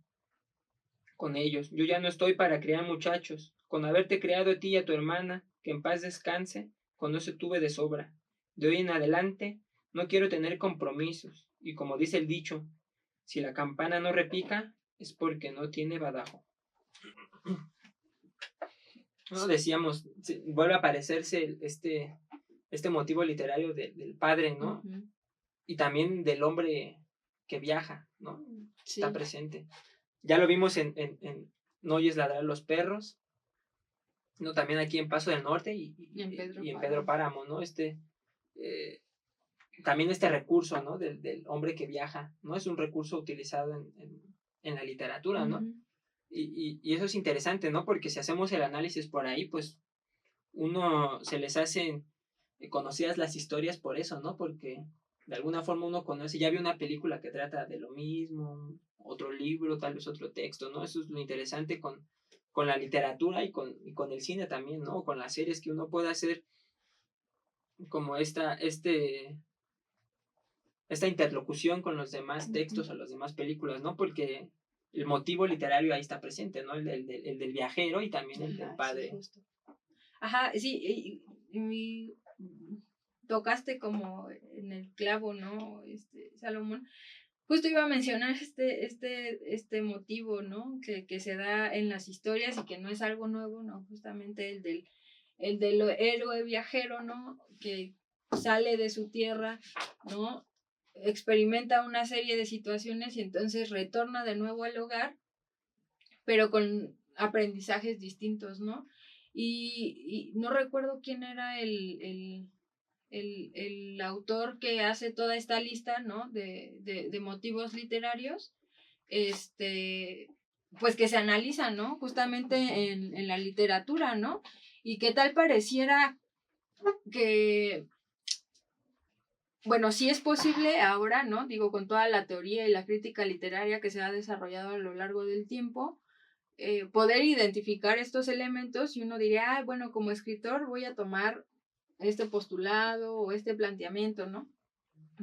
con ellos. Yo ya no estoy para criar muchachos. Con haberte criado a ti y a tu hermana, que en paz descanse, con eso tuve de sobra. De hoy en adelante, no quiero tener compromisos. Y como dice el dicho, si la campana no repica, es porque no tiene badajo. ¿no? Decíamos, vuelve a aparecerse este motivo literario del padre, ¿no? Uh-huh. Y también del hombre que viaja, ¿no? Sí. Está presente. Ya lo vimos en No oyes ladrar los perros, ¿no? También aquí en Paso del Norte y en Pedro Páramo, ¿no? También este recurso, ¿no? Del hombre que viaja, ¿no? Es un recurso utilizado en la literatura, ¿no? Uh-huh. Y eso es interesante, ¿no? Porque si hacemos el análisis por ahí, pues uno se les hacen conocidas las historias por eso, ¿no? Porque de alguna forma uno conoce, ya vi una película que trata de lo mismo, otro libro, tal vez otro texto, ¿no? Eso es lo interesante con la literatura y con el cine también, ¿no? Con las series, que uno puede hacer como esta interlocución con los demás textos o las demás películas, ¿no? Porque el motivo literario ahí está presente, ¿no? El del viajero y también el del padre. Sí, justo. Ajá, sí, y tocaste como en el clavo, ¿no? Salomón. Justo iba a mencionar este motivo, ¿no? Que se da en las historias y que no es algo nuevo, ¿no? Justamente el del héroe viajero, ¿no? Que sale de su tierra, ¿no? Experimenta una serie de situaciones y entonces retorna de nuevo al hogar, pero con aprendizajes distintos, ¿no? Y no recuerdo quién era el autor que hace toda esta lista, ¿no? De motivos literarios, pues que se analizan, ¿no? Justamente en la literatura, ¿no? Y qué tal pareciera que, bueno, sí es posible ahora, ¿no? Digo, con toda la teoría y la crítica literaria que se ha desarrollado a lo largo del tiempo, poder identificar estos elementos y uno diría, bueno, como escritor voy a tomar este postulado o este planteamiento, ¿no?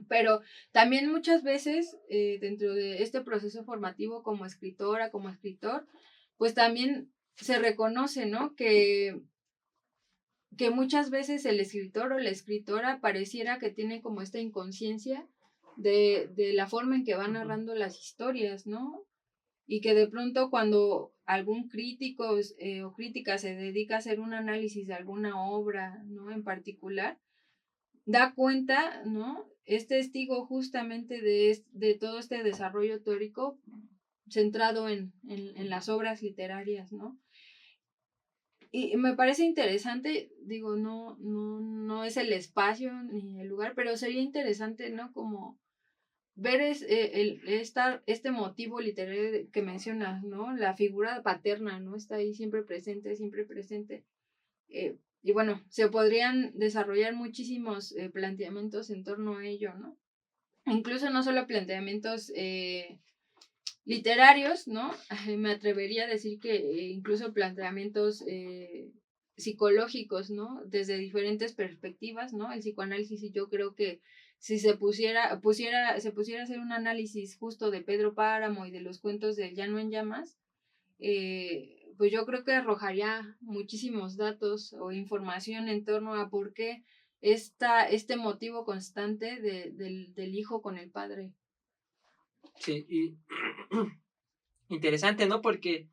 Pero también muchas veces dentro de este proceso formativo como escritora, como escritor, pues también se reconoce, ¿no? Que muchas veces el escritor o la escritora pareciera que tiene como esta inconsciencia de la forma en que va narrando las historias, ¿no? Y que de pronto cuando algún crítico o crítica se dedica a hacer un análisis de alguna obra, ¿no? En particular, da cuenta, ¿no? Es testigo justamente de todo este desarrollo teórico centrado en las obras literarias, ¿no? Y me parece interesante, digo, no es el espacio ni el lugar, pero sería interesante, ¿no? Como ver este motivo literario que mencionas, ¿no? La figura paterna, ¿no? Está ahí siempre presente, siempre presente. Y bueno, se podrían desarrollar muchísimos planteamientos en torno a ello, ¿no? Incluso no solo planteamientos literarios, ¿no? Me atrevería a decir que incluso planteamientos psicológicos, ¿no? Desde diferentes perspectivas, ¿no? El psicoanálisis, yo creo que si se pusiera a hacer un análisis justo de Pedro Páramo y de los cuentos de Llano en Llamas, pues yo creo que arrojaría muchísimos datos o información en torno a por qué este motivo constante del hijo con el padre. Sí, y interesante, ¿no? Porque,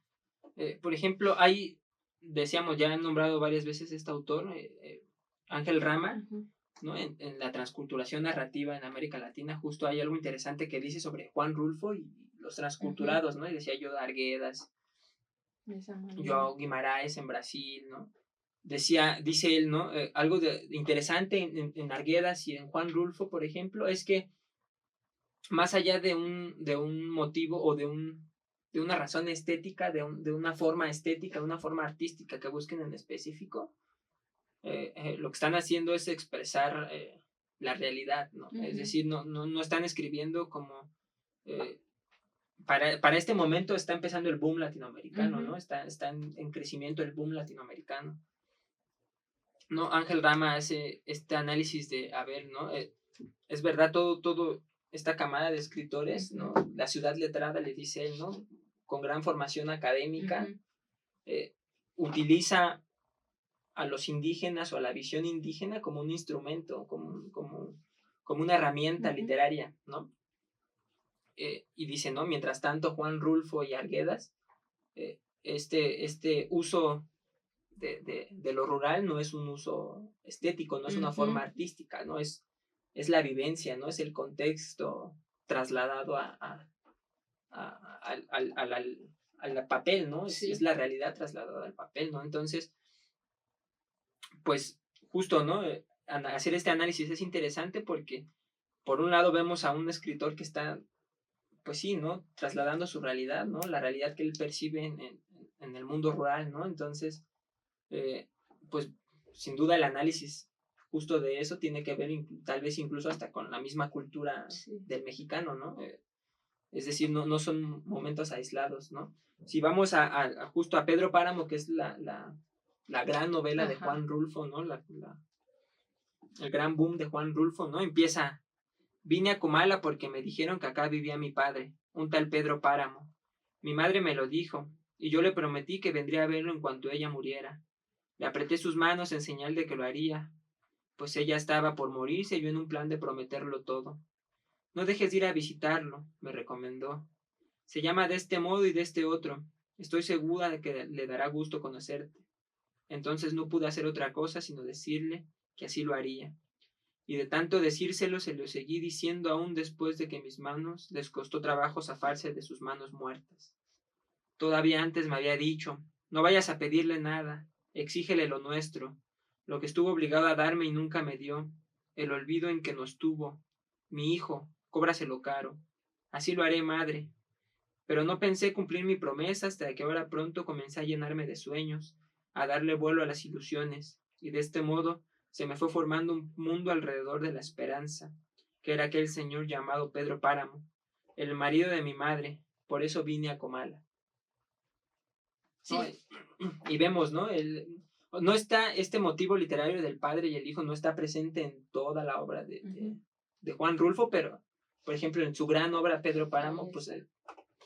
por ejemplo, decíamos, ya han nombrado varias veces este autor, Ángel Rama, uh-huh. ¿No? En la transculturación narrativa en América Latina, justo hay algo interesante que dice sobre Juan Rulfo y los transculturados, uh-huh. ¿no? Y decía yo de Arguedas, João Guimarães en Brasil, ¿no? Dice él, ¿no? Algo interesante en Arguedas y en Juan Rulfo, por ejemplo, es que más allá de un motivo o de una razón estética, de una forma estética, de una forma artística que busquen en específico, lo que están haciendo es expresar la realidad, ¿no? Uh-huh. Es decir, no están escribiendo como... para este momento está empezando el boom latinoamericano, uh-huh. ¿no? Está en crecimiento el boom latinoamericano. ¿No? Ángel Rama hace este análisis de, a ver, ¿no? Es verdad, todo esta camada de escritores, ¿no? La ciudad letrada, le dice él, ¿no? Con gran formación académica, uh-huh. Utiliza a los indígenas o a la visión indígena como un instrumento, como una herramienta uh-huh. literaria, ¿no? Y dice, ¿no? Mientras tanto, Juan Rulfo y Arguedas este uso de lo rural no es un uso estético, no es una forma artística, ¿no? Es la vivencia, ¿no? Es el contexto trasladado al papel, ¿no? Es la realidad trasladada al papel, ¿no? Entonces, pues justo, ¿no? Hacer este análisis es interesante porque por un lado vemos a un escritor que está, pues sí, ¿no? Trasladando su realidad, ¿no? La realidad que él percibe en el mundo rural, ¿no? Entonces, pues sin duda el análisis justo de eso tiene que ver tal vez incluso hasta con la misma cultura del mexicano, ¿no? Es decir, no son momentos aislados, ¿no? Si vamos justo a Pedro Páramo, que es la gran novela de Juan Rulfo, ¿no? El gran boom de Juan Rulfo, ¿no? Empieza: vine a Comala porque me dijeron que acá vivía mi padre, un tal Pedro Páramo. Mi madre me lo dijo, y yo le prometí que vendría a verlo en cuanto ella muriera. Le apreté sus manos en señal de que lo haría, pues ella estaba por morirse y yo en un plan de prometerlo todo. No dejes de ir a visitarlo, me recomendó. Se llama de este modo y de este otro. Estoy segura de que le dará gusto conocerte. Entonces no pude hacer otra cosa sino decirle que así lo haría. Y de tanto decírselo se lo seguí diciendo aún después de que mis manos les costó trabajo zafarse de sus manos muertas. Todavía antes me había dicho: no vayas a pedirle nada, exígele lo nuestro, lo que estuvo obligado a darme y nunca me dio, el olvido en que nos tuvo. Mi hijo, cóbraselo caro. Así lo haré, madre. Pero no pensé cumplir mi promesa hasta que ahora pronto comencé a llenarme de sueños, a darle vuelo a las ilusiones, y de este modo se me fue formando un mundo alrededor de la esperanza, que era aquel señor llamado Pedro Páramo, el marido de mi madre. Por eso vine a Comala. Sí. ¿No? Y vemos, ¿no? No está este motivo literario del padre y el hijo, no está presente en toda la obra de Juan Rulfo, pero, por ejemplo, en su gran obra Pedro Páramo, pues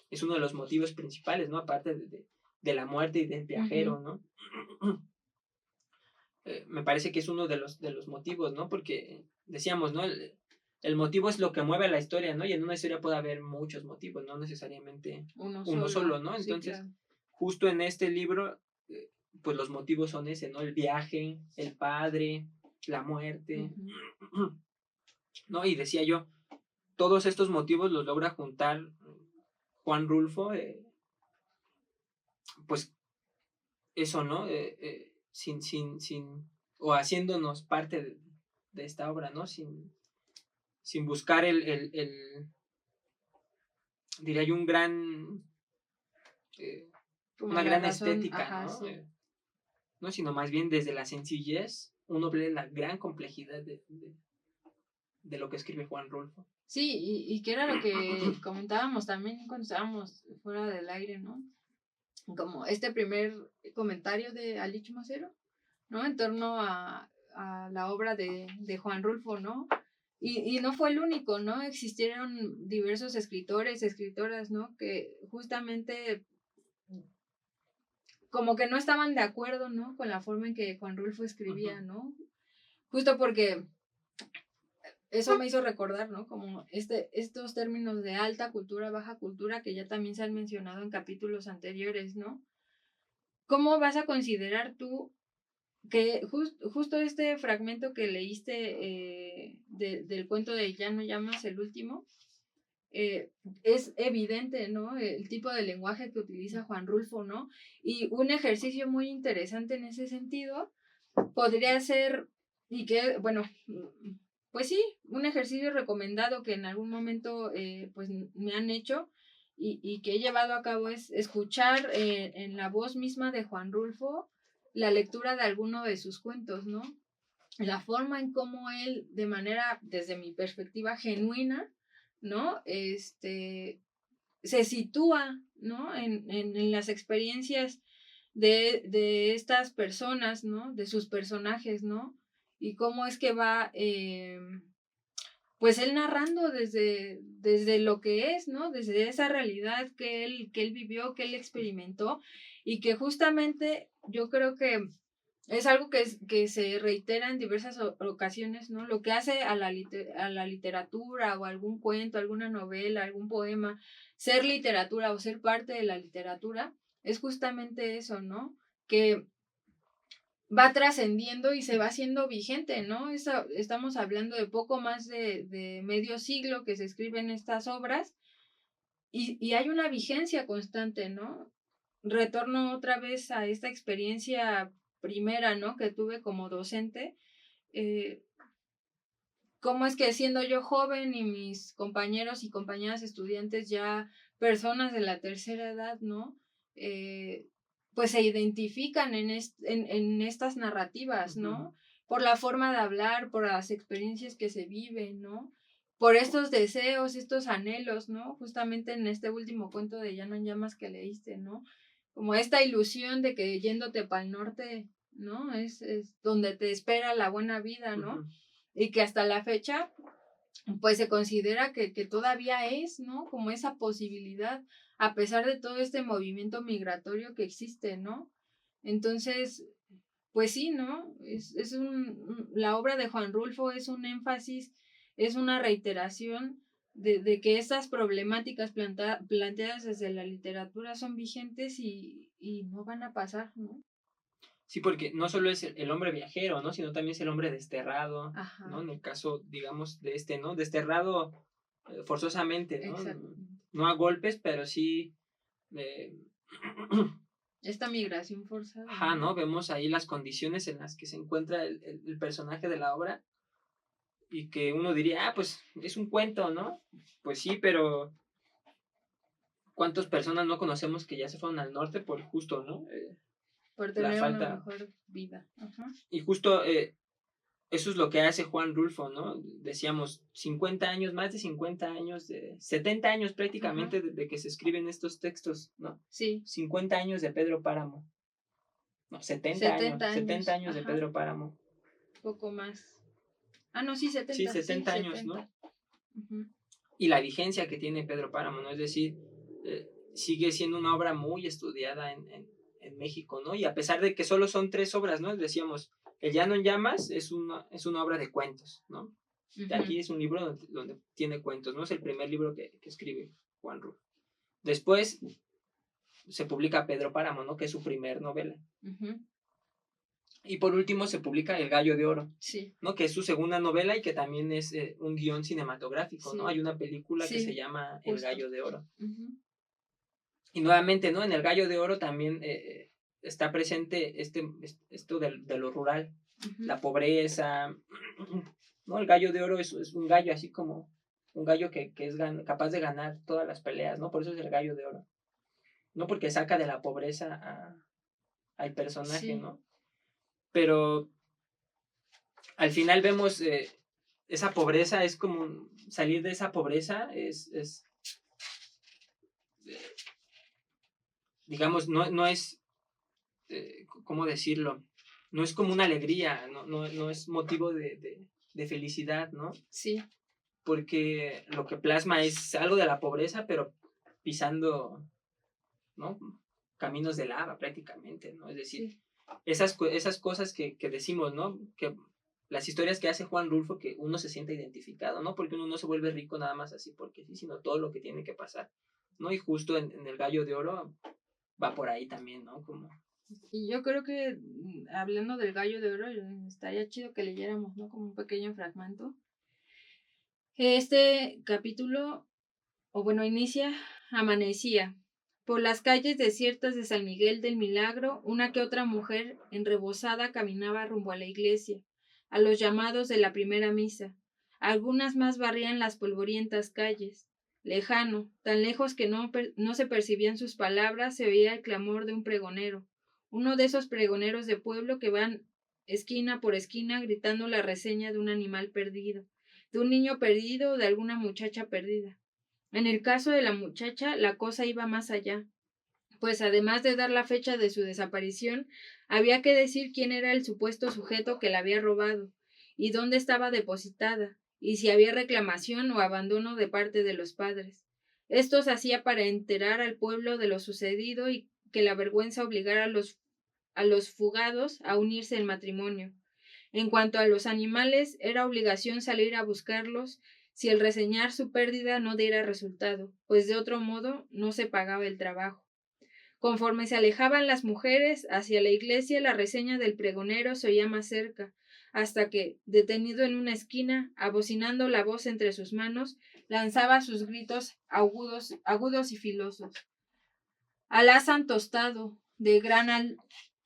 es uno de los motivos principales, ¿no? Aparte de la muerte y del viajero, ¿no? Me parece que es uno de los motivos, ¿no? Porque decíamos, ¿no? El motivo es lo que mueve a la historia, ¿no? Y en una historia puede haber muchos motivos, no necesariamente uno solo, ¿no? Entonces, sí, claro, justo en este libro, pues los motivos son ese, ¿no? El viaje, el padre, la muerte, ¿no? Y decía yo, todos estos motivos los logra juntar Juan Rulfo, pues eso, ¿no? O haciéndonos parte de esta obra, ¿no? Sin buscar diría yo, una gran estética, ¿no? Sí. No, sino más bien desde la sencillez uno ve la gran complejidad de lo que escribe Juan Rulfo. Sí, y que era lo que comentábamos también cuando estábamos fuera del aire, ¿no? Como este primer comentario de Ali Chumacero, ¿no? En torno a la obra de Juan Rulfo, ¿no? Y no fue el único, ¿no? Existieron diversos escritores, escritoras, ¿no? Que justamente como que no estaban de acuerdo, ¿no? Con la forma en que Juan Rulfo escribía, ¿no? Justo porque eso me hizo recordar, ¿no? Como estos términos de alta cultura, baja cultura, que ya también se han mencionado en capítulos anteriores, ¿no? ¿Cómo vas a considerar tú que justo este fragmento que leíste del cuento de Ya no llamas el último, es evidente, ¿no? El tipo de lenguaje que utiliza Juan Rulfo, ¿no? Y un ejercicio muy interesante en ese sentido podría ser, y que, bueno, pues sí, un ejercicio recomendado que en algún momento pues me han hecho y que he llevado a cabo es escuchar en la voz misma de Juan Rulfo la lectura de alguno de sus cuentos, ¿no? La forma en cómo él, de manera, desde mi perspectiva, genuina, ¿no? Se sitúa, ¿no? En las experiencias de estas personas, ¿no? De sus personajes, ¿no? Y cómo es que va, pues él narrando desde lo que es, ¿no? Desde esa realidad que él vivió, que él experimentó, y que justamente yo creo que es algo que se reitera en diversas ocasiones, ¿no? Lo que hace a la literatura o algún cuento, alguna novela, algún poema, ser literatura o ser parte de la literatura, es justamente eso, ¿no? Que va trascendiendo y se va haciendo vigente, ¿no? Estamos hablando de poco más de medio siglo que se escriben estas obras y hay una vigencia constante, ¿no? Retorno otra vez a esta experiencia primera, ¿no? Que tuve como docente. Cómo es que siendo yo joven y mis compañeros y compañeras estudiantes ya personas de la tercera edad, ¿no? Pues se identifican en estas narrativas, ¿no? Por la forma de hablar, por las experiencias que se viven, ¿no? Por estos deseos, estos anhelos, ¿no? Justamente en este último cuento de Ya no en llamas que leíste, ¿no? Como esta ilusión de que yéndote para el norte, ¿no? Es donde te espera la buena vida, ¿no? Y que hasta la fecha, pues se considera que todavía es, ¿no? Como esa posibilidad, a pesar de todo este movimiento migratorio que existe, ¿no? Entonces, pues sí, ¿no? La obra de Juan Rulfo es un énfasis, es una reiteración de que estas problemáticas planteadas desde la literatura son vigentes y no van a pasar, ¿no? Sí, porque no solo es el hombre viajero, ¿no? Sino también es el hombre desterrado, Ajá. ¿no? En el caso, digamos, de ¿no? Desterrado forzosamente, ¿no? No a golpes, pero sí... Esta migración forzada. Ajá, ¿no? Vemos ahí las condiciones en las que se encuentra el personaje de la obra y que uno diría, pues es un cuento, ¿no? Pues sí, pero ¿cuántas personas no conocemos que ya se fueron al norte por justo, ¿no? Por tener una mejor vida. Ajá. Y justo eso es lo que hace Juan Rulfo, ¿no? Decíamos 50 años, más de 50 años, 70 años prácticamente de que se escriben estos textos, ¿no? Sí. 50 años de Pedro Páramo. No, 70 años de Pedro Páramo. Poco más. Ah, no, sí, 70. Sí, 70 años, 70. ¿No? Y la vigencia que tiene Pedro Páramo, ¿no? Es decir, sigue siendo una obra muy estudiada en México, ¿no? Y a pesar de que solo son 3 obras, ¿no? Decíamos, El Llano en Llamas es una obra de cuentos, ¿no? Aquí es un libro donde tiene cuentos, ¿no? Es el primer libro que escribe Juan Rulfo. Después se publica Pedro Páramo, ¿no? Que es su primer novela. Y por último se publica El Gallo de Oro, sí. ¿no? Que es su segunda novela y que también es un guión cinematográfico, sí. ¿No? Hay una película que se llama El Gallo de Oro. Y nuevamente, ¿no? En El Gallo de Oro también está presente esto de lo rural, la pobreza, ¿no? El Gallo de Oro es un gallo así como un gallo que es capaz de ganar todas las peleas, ¿no? Por eso es el Gallo de Oro. No porque saca de la pobreza al personaje, sí. ¿No? Pero al final vemos esa pobreza, es como salir de esa pobreza, digamos, no es, ¿cómo decirlo? No es como una alegría, no es motivo de felicidad, ¿no? Sí. Porque lo que plasma es algo de la pobreza, pero pisando, ¿no? Caminos de lava prácticamente, ¿no? Es decir, sí. esas cosas que decimos, ¿no? Que las historias que hace Juan Rulfo, que uno se siente identificado, ¿no? Porque uno no se vuelve rico nada más así porque sí, sino todo lo que tiene que pasar, ¿no? Y justo en El Gallo de Oro va por ahí también, ¿no? Como... Y yo creo que, hablando del Gallo de Oro, estaría chido que leyéramos, ¿no? Como un pequeño fragmento. Este capítulo, o bueno, inicia, amanecía. Por las calles desiertas de San Miguel del Milagro, una que otra mujer enrebozada caminaba rumbo a la iglesia, a los llamados de la primera misa. Algunas más barrían las polvorientas calles. Lejano, tan lejos que no se percibían sus palabras, se oía el clamor de un pregonero, uno de esos pregoneros de pueblo que van esquina por esquina gritando la reseña de un animal perdido, de un niño perdido o de alguna muchacha perdida. En el caso de la muchacha, la cosa iba más allá, pues además de dar la fecha de su desaparición, había que decir quién era el supuesto sujeto que la había robado, y dónde estaba depositada, y si había reclamación o abandono de parte de los padres. Esto se hacía para enterar al pueblo de lo sucedido y que la vergüenza obligara a los fugados a unirse en matrimonio. En cuanto a los animales, era obligación salir a buscarlos si el reseñar su pérdida no diera resultado, pues de otro modo no se pagaba el trabajo. Conforme se alejaban las mujeres hacia la iglesia, la reseña del pregonero se oía más cerca, hasta que, detenido en una esquina, abocinando la voz entre sus manos, lanzaba sus gritos agudos y filosos. Alazán tostado, de gran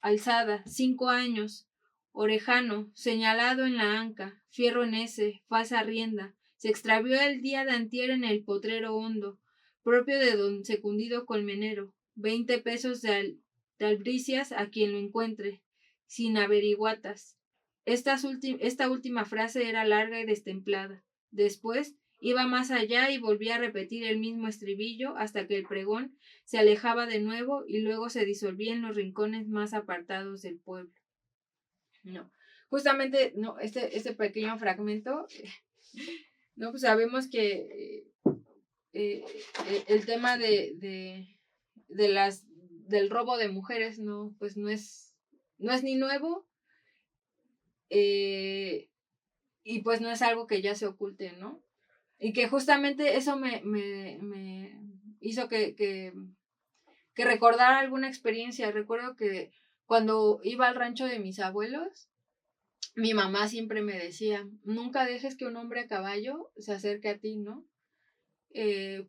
alzada, 5 años, orejano, señalado en la anca, fierro en ese, falsa rienda, se extravió el día de antier en el potrero hondo, propio de don Secundido Colmenero, 20 pesos de albricias a quien lo encuentre, sin averiguatas. Esta última frase era larga y destemplada. Después iba más allá y volvía a repetir el mismo estribillo hasta que el pregón se alejaba de nuevo y luego se disolvía en los rincones más apartados del pueblo. No, justamente, no, este pequeño fragmento, no, pues sabemos que el tema del robo de mujeres, no, pues no es ni nuevo, y pues no es algo que ya se oculte, ¿no? Y que justamente eso me hizo que recordara alguna experiencia. Recuerdo que cuando iba al rancho de mis abuelos, mi mamá siempre me decía, nunca dejes que un hombre a caballo se acerque a ti, ¿no?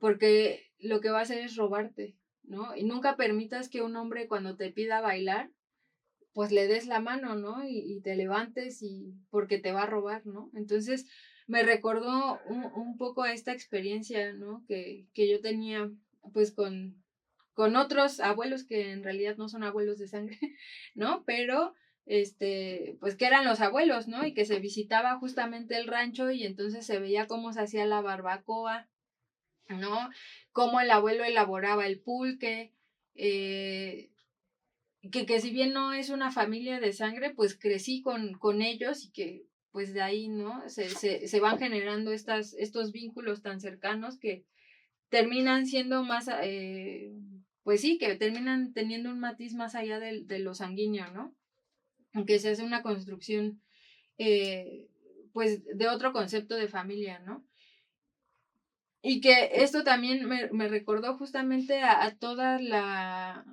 Porque lo que va a hacer es robarte, ¿no? Y nunca permitas que un hombre cuando te pida bailar, pues le des la mano, ¿no? Y te levantes porque te va a robar, ¿no? Entonces me recordó un poco a esta experiencia, ¿no? Que yo tenía pues con otros abuelos que en realidad no son abuelos de sangre, ¿no? Pero pues que eran los abuelos, ¿no? Y que se visitaba justamente el rancho y entonces se veía cómo se hacía la barbacoa, ¿no? Cómo el abuelo elaboraba el pulque, que si bien no es una familia de sangre, pues crecí con ellos y que pues de ahí, ¿no? Se van generando estos vínculos tan cercanos que terminan siendo más, pues sí, que terminan teniendo un matiz más allá de lo sanguíneo, ¿no? Aunque se hace una construcción, pues, de otro concepto de familia, ¿no? Y que esto también me recordó justamente a toda la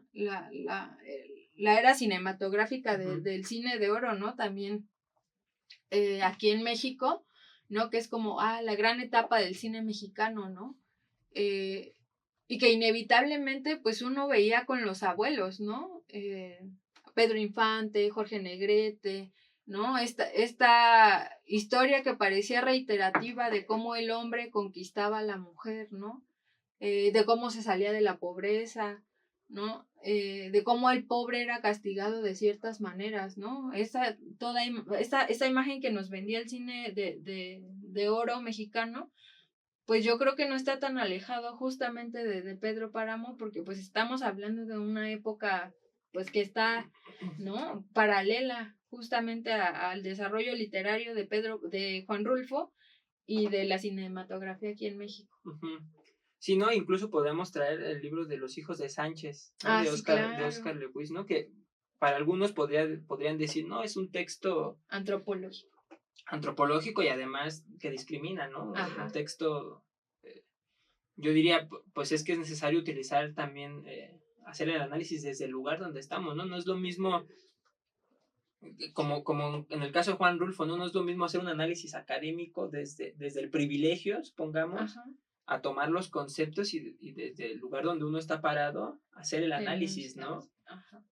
era cinematográfica del cine de oro, ¿no? También aquí en México, ¿no? Que es como, la gran etapa del cine mexicano, ¿no? Y que inevitablemente, pues uno veía con los abuelos, ¿no? Pedro Infante, Jorge Negrete, ¿no? Esta historia que parecía reiterativa de cómo el hombre conquistaba a la mujer, ¿no? De cómo se salía de la pobreza, ¿no? De cómo el pobre era castigado de ciertas maneras, ¿no? Esta imagen que nos vendía el cine de oro mexicano, pues yo creo que no está tan alejado justamente de Pedro Páramo, porque pues estamos hablando de una época pues que está, ¿no? Paralela justamente al desarrollo literario de Juan Rulfo y de la cinematografía aquí en México. Uh-huh. Sí, ¿no? Incluso podemos traer el libro de Los hijos de Sánchez, ¿no? De Oscar Lewis, ¿no? Que para algunos podrían decir, no, es un texto antropológico y además que discrimina, ¿no? Ajá. Un texto, yo diría, pues es que es necesario utilizar también, hacer el análisis desde el lugar donde estamos, ¿no? No es lo mismo, como en el caso de Juan Rulfo, ¿no? No es lo mismo hacer un análisis académico desde el privilegio, supongamos, Ajá. a tomar los conceptos y desde el lugar donde uno está parado, hacer el análisis, ¿no? Ajá.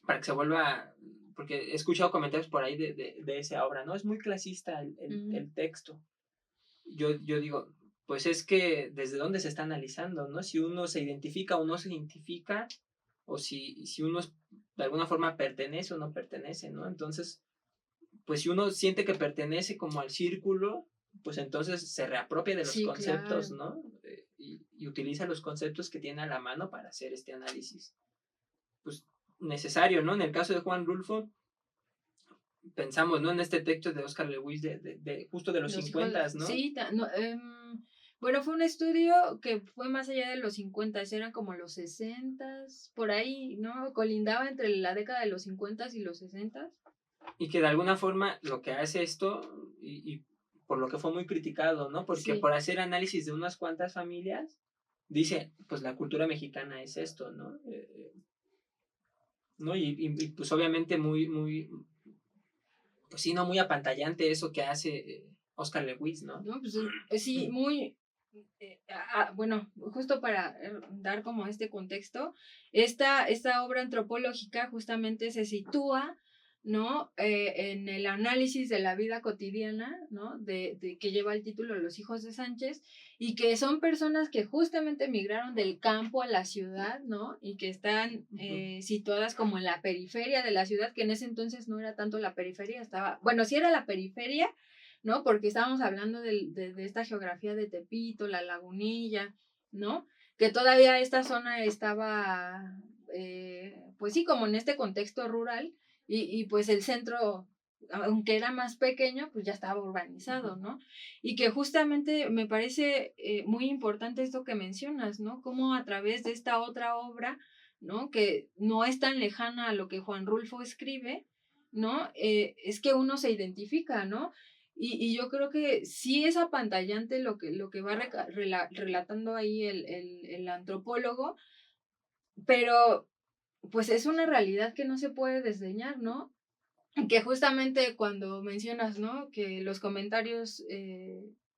Para que se vuelva, porque he escuchado comentarios por ahí de esa obra, ¿no? Es muy clasista el texto. Yo digo, pues es que desde dónde se está analizando, ¿no? Si uno se identifica o no se identifica, o si uno de alguna forma pertenece o no pertenece, ¿no? Entonces, pues si uno siente que pertenece como al círculo, pues entonces se reapropia de los conceptos, claro, ¿no? Y utiliza los conceptos que tiene a la mano para hacer este análisis, pues necesario, ¿no? En el caso de Juan Rulfo, pensamos, ¿no? En este texto de Oscar Lewis justo de los 50, ¿no? Sí, bueno, fue un estudio que fue más allá de los 50, eran como los 60, por ahí, ¿no? Colindaba entre la década de los 50 y los 60. Y que de alguna forma lo que hace esto, y por lo que fue muy criticado, ¿no? Porque por hacer análisis de unas cuantas familias, dice, pues la cultura mexicana es esto, ¿no? ¿No? Y pues obviamente muy, pues sí, no muy apantallante eso que hace Oscar Lewis, ¿no? No, pues sí, muy, bueno, justo para dar como este contexto, esta obra antropológica justamente se sitúa, ¿no? En el análisis de la vida cotidiana, ¿no? De que lleva el título Los hijos de Sánchez, y que son personas que justamente migraron del campo a la ciudad, ¿no? Y que están situadas como en la periferia de la ciudad, que en ese entonces no era tanto la periferia, estaba, bueno, sí era la periferia, ¿no? Porque estábamos hablando de esta geografía de Tepito, la Lagunilla, ¿no? Que todavía esta zona estaba, pues sí, como en este contexto rural, y pues el centro, aunque era más pequeño, pues ya estaba urbanizado, ¿no? Y que justamente me parece muy importante esto que mencionas, ¿no? Cómo a través de esta otra obra, ¿no? Que no es tan lejana a lo que Juan Rulfo escribe, ¿no? Es que uno se identifica, ¿no? Y yo creo que sí es apantallante lo que va relatando ahí el antropólogo, pero pues es una realidad que no se puede desdeñar, ¿no? Que justamente cuando mencionas, ¿no? Que los comentarios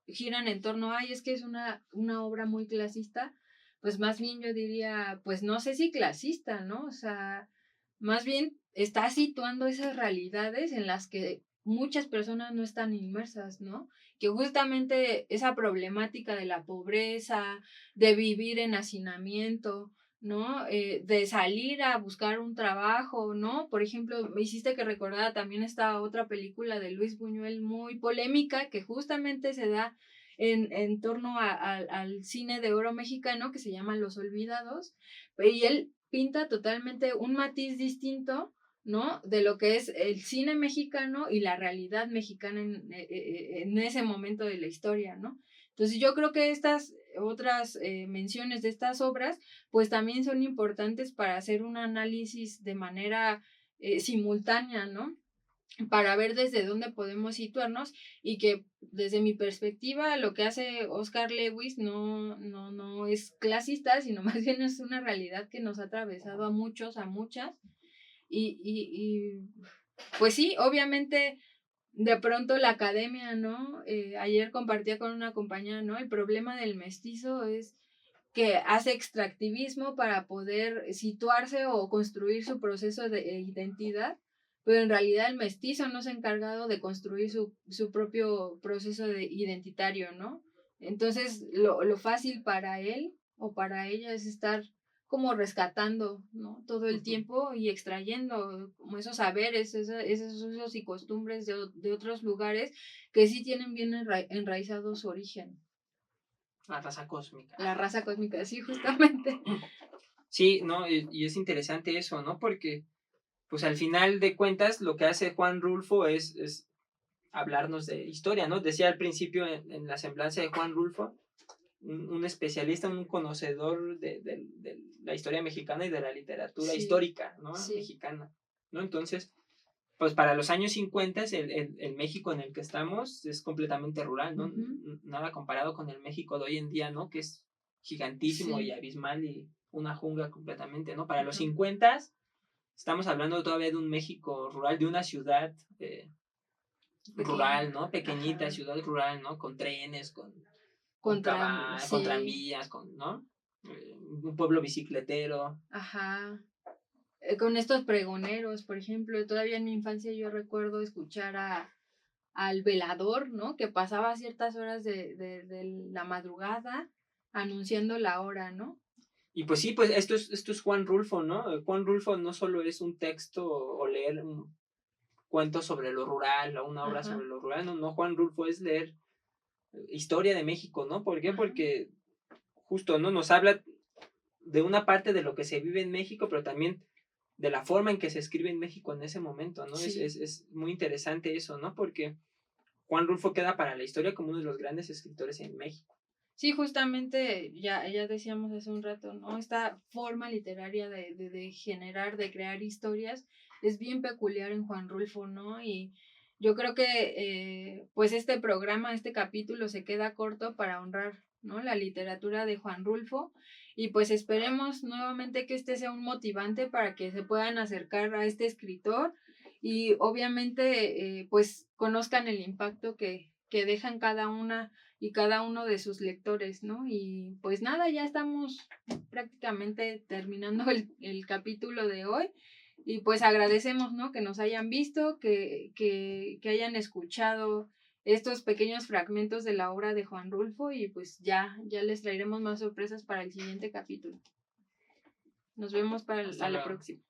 giran en torno a, ay, es que es una obra muy clasista, pues más bien yo diría, pues no sé si clasista, ¿no? O sea, más bien está situando esas realidades en las que muchas personas no están inmersas, ¿no? Que justamente esa problemática de la pobreza, de vivir en hacinamiento, ¿no? De salir a buscar un trabajo, ¿no? Por ejemplo, me hiciste que recordara también esta otra película de Luis Buñuel muy polémica que justamente se da en torno al cine de oro mexicano que se llama Los Olvidados, y él pinta totalmente un matiz distinto, ¿no? De lo que es el cine mexicano y la realidad mexicana en ese momento de la historia, ¿no? Entonces yo creo que estas otras menciones de estas obras pues también son importantes para hacer un análisis de manera simultánea, ¿no? Para ver desde dónde podemos situarnos y que desde mi perspectiva lo que hace Oscar Lewis no es clasista, sino más bien es una realidad que nos ha atravesado a muchos, a muchas. Y pues sí, obviamente de pronto la academia, ¿no? Ayer compartía con una compañera, ¿no? El problema del mestizo es que hace extractivismo para poder situarse o construir su proceso de identidad, pero en realidad el mestizo no se ha encargado de construir su propio proceso de identitario, ¿no? Entonces, lo fácil para él o para ella es estar como rescatando, ¿no? Todo el tiempo y extrayendo como esos saberes, esos usos y costumbres de otros lugares que sí tienen bien enraizado su origen. La raza cósmica. La raza cósmica, sí, justamente. Sí, ¿no? Y es interesante eso, ¿no? Porque, pues al final de cuentas, lo que hace Juan Rulfo es hablarnos de historia, ¿no? Decía al principio en la semblanza de Juan Rulfo, un especialista, un conocedor de la historia mexicana y de la literatura histórica, ¿no? Sí. Mexicana, ¿no? Entonces, pues para los años 50 el México en el que estamos es completamente rural, ¿no? Nada comparado con el México de hoy en día, ¿no? Que es gigantísimo y abismal y una jungla completamente, ¿no? Para los 50 estamos hablando todavía de un México rural, de una ciudad rural, ¿no? Pequeñita, ciudad rural, ¿no? Con trenes, con tranvías, ¿no? Un pueblo bicicletero. Ajá. Con estos pregoneros, por ejemplo, todavía en mi infancia yo recuerdo escuchar al velador, ¿no? Que pasaba ciertas horas de la madrugada anunciando la hora, ¿no? Y pues sí, pues esto es Juan Rulfo, ¿no? Juan Rulfo no solo es un texto o leer un cuento sobre lo rural o una obra sobre lo rural, no, Juan Rulfo es leer historia de México, ¿no? ¿Por qué? Porque justo, ¿no? Nos habla de una parte de lo que se vive en México, pero también de la forma en que se escribe en México en ese momento, ¿no? Sí. Es muy interesante eso, ¿no? Porque Juan Rulfo queda para la historia como uno de los grandes escritores en México. Sí, justamente ya decíamos hace un rato, ¿no? Esta forma literaria de generar, de crear historias, es bien peculiar en Juan Rulfo, ¿no? Y yo creo que pues este programa, este capítulo se queda corto para honrar, ¿no?, la literatura de Juan Rulfo, y pues esperemos nuevamente que este sea un motivante para que se puedan acercar a este escritor y obviamente pues conozcan el impacto que dejan cada una y cada uno de sus lectores, ¿no? Y pues nada, ya estamos prácticamente terminando el capítulo de hoy. Y pues agradecemos, ¿no?, que nos hayan visto, que hayan escuchado estos pequeños fragmentos de la obra de Juan Rulfo, y pues ya les traeremos más sorpresas para el siguiente capítulo. Nos vemos a la próxima.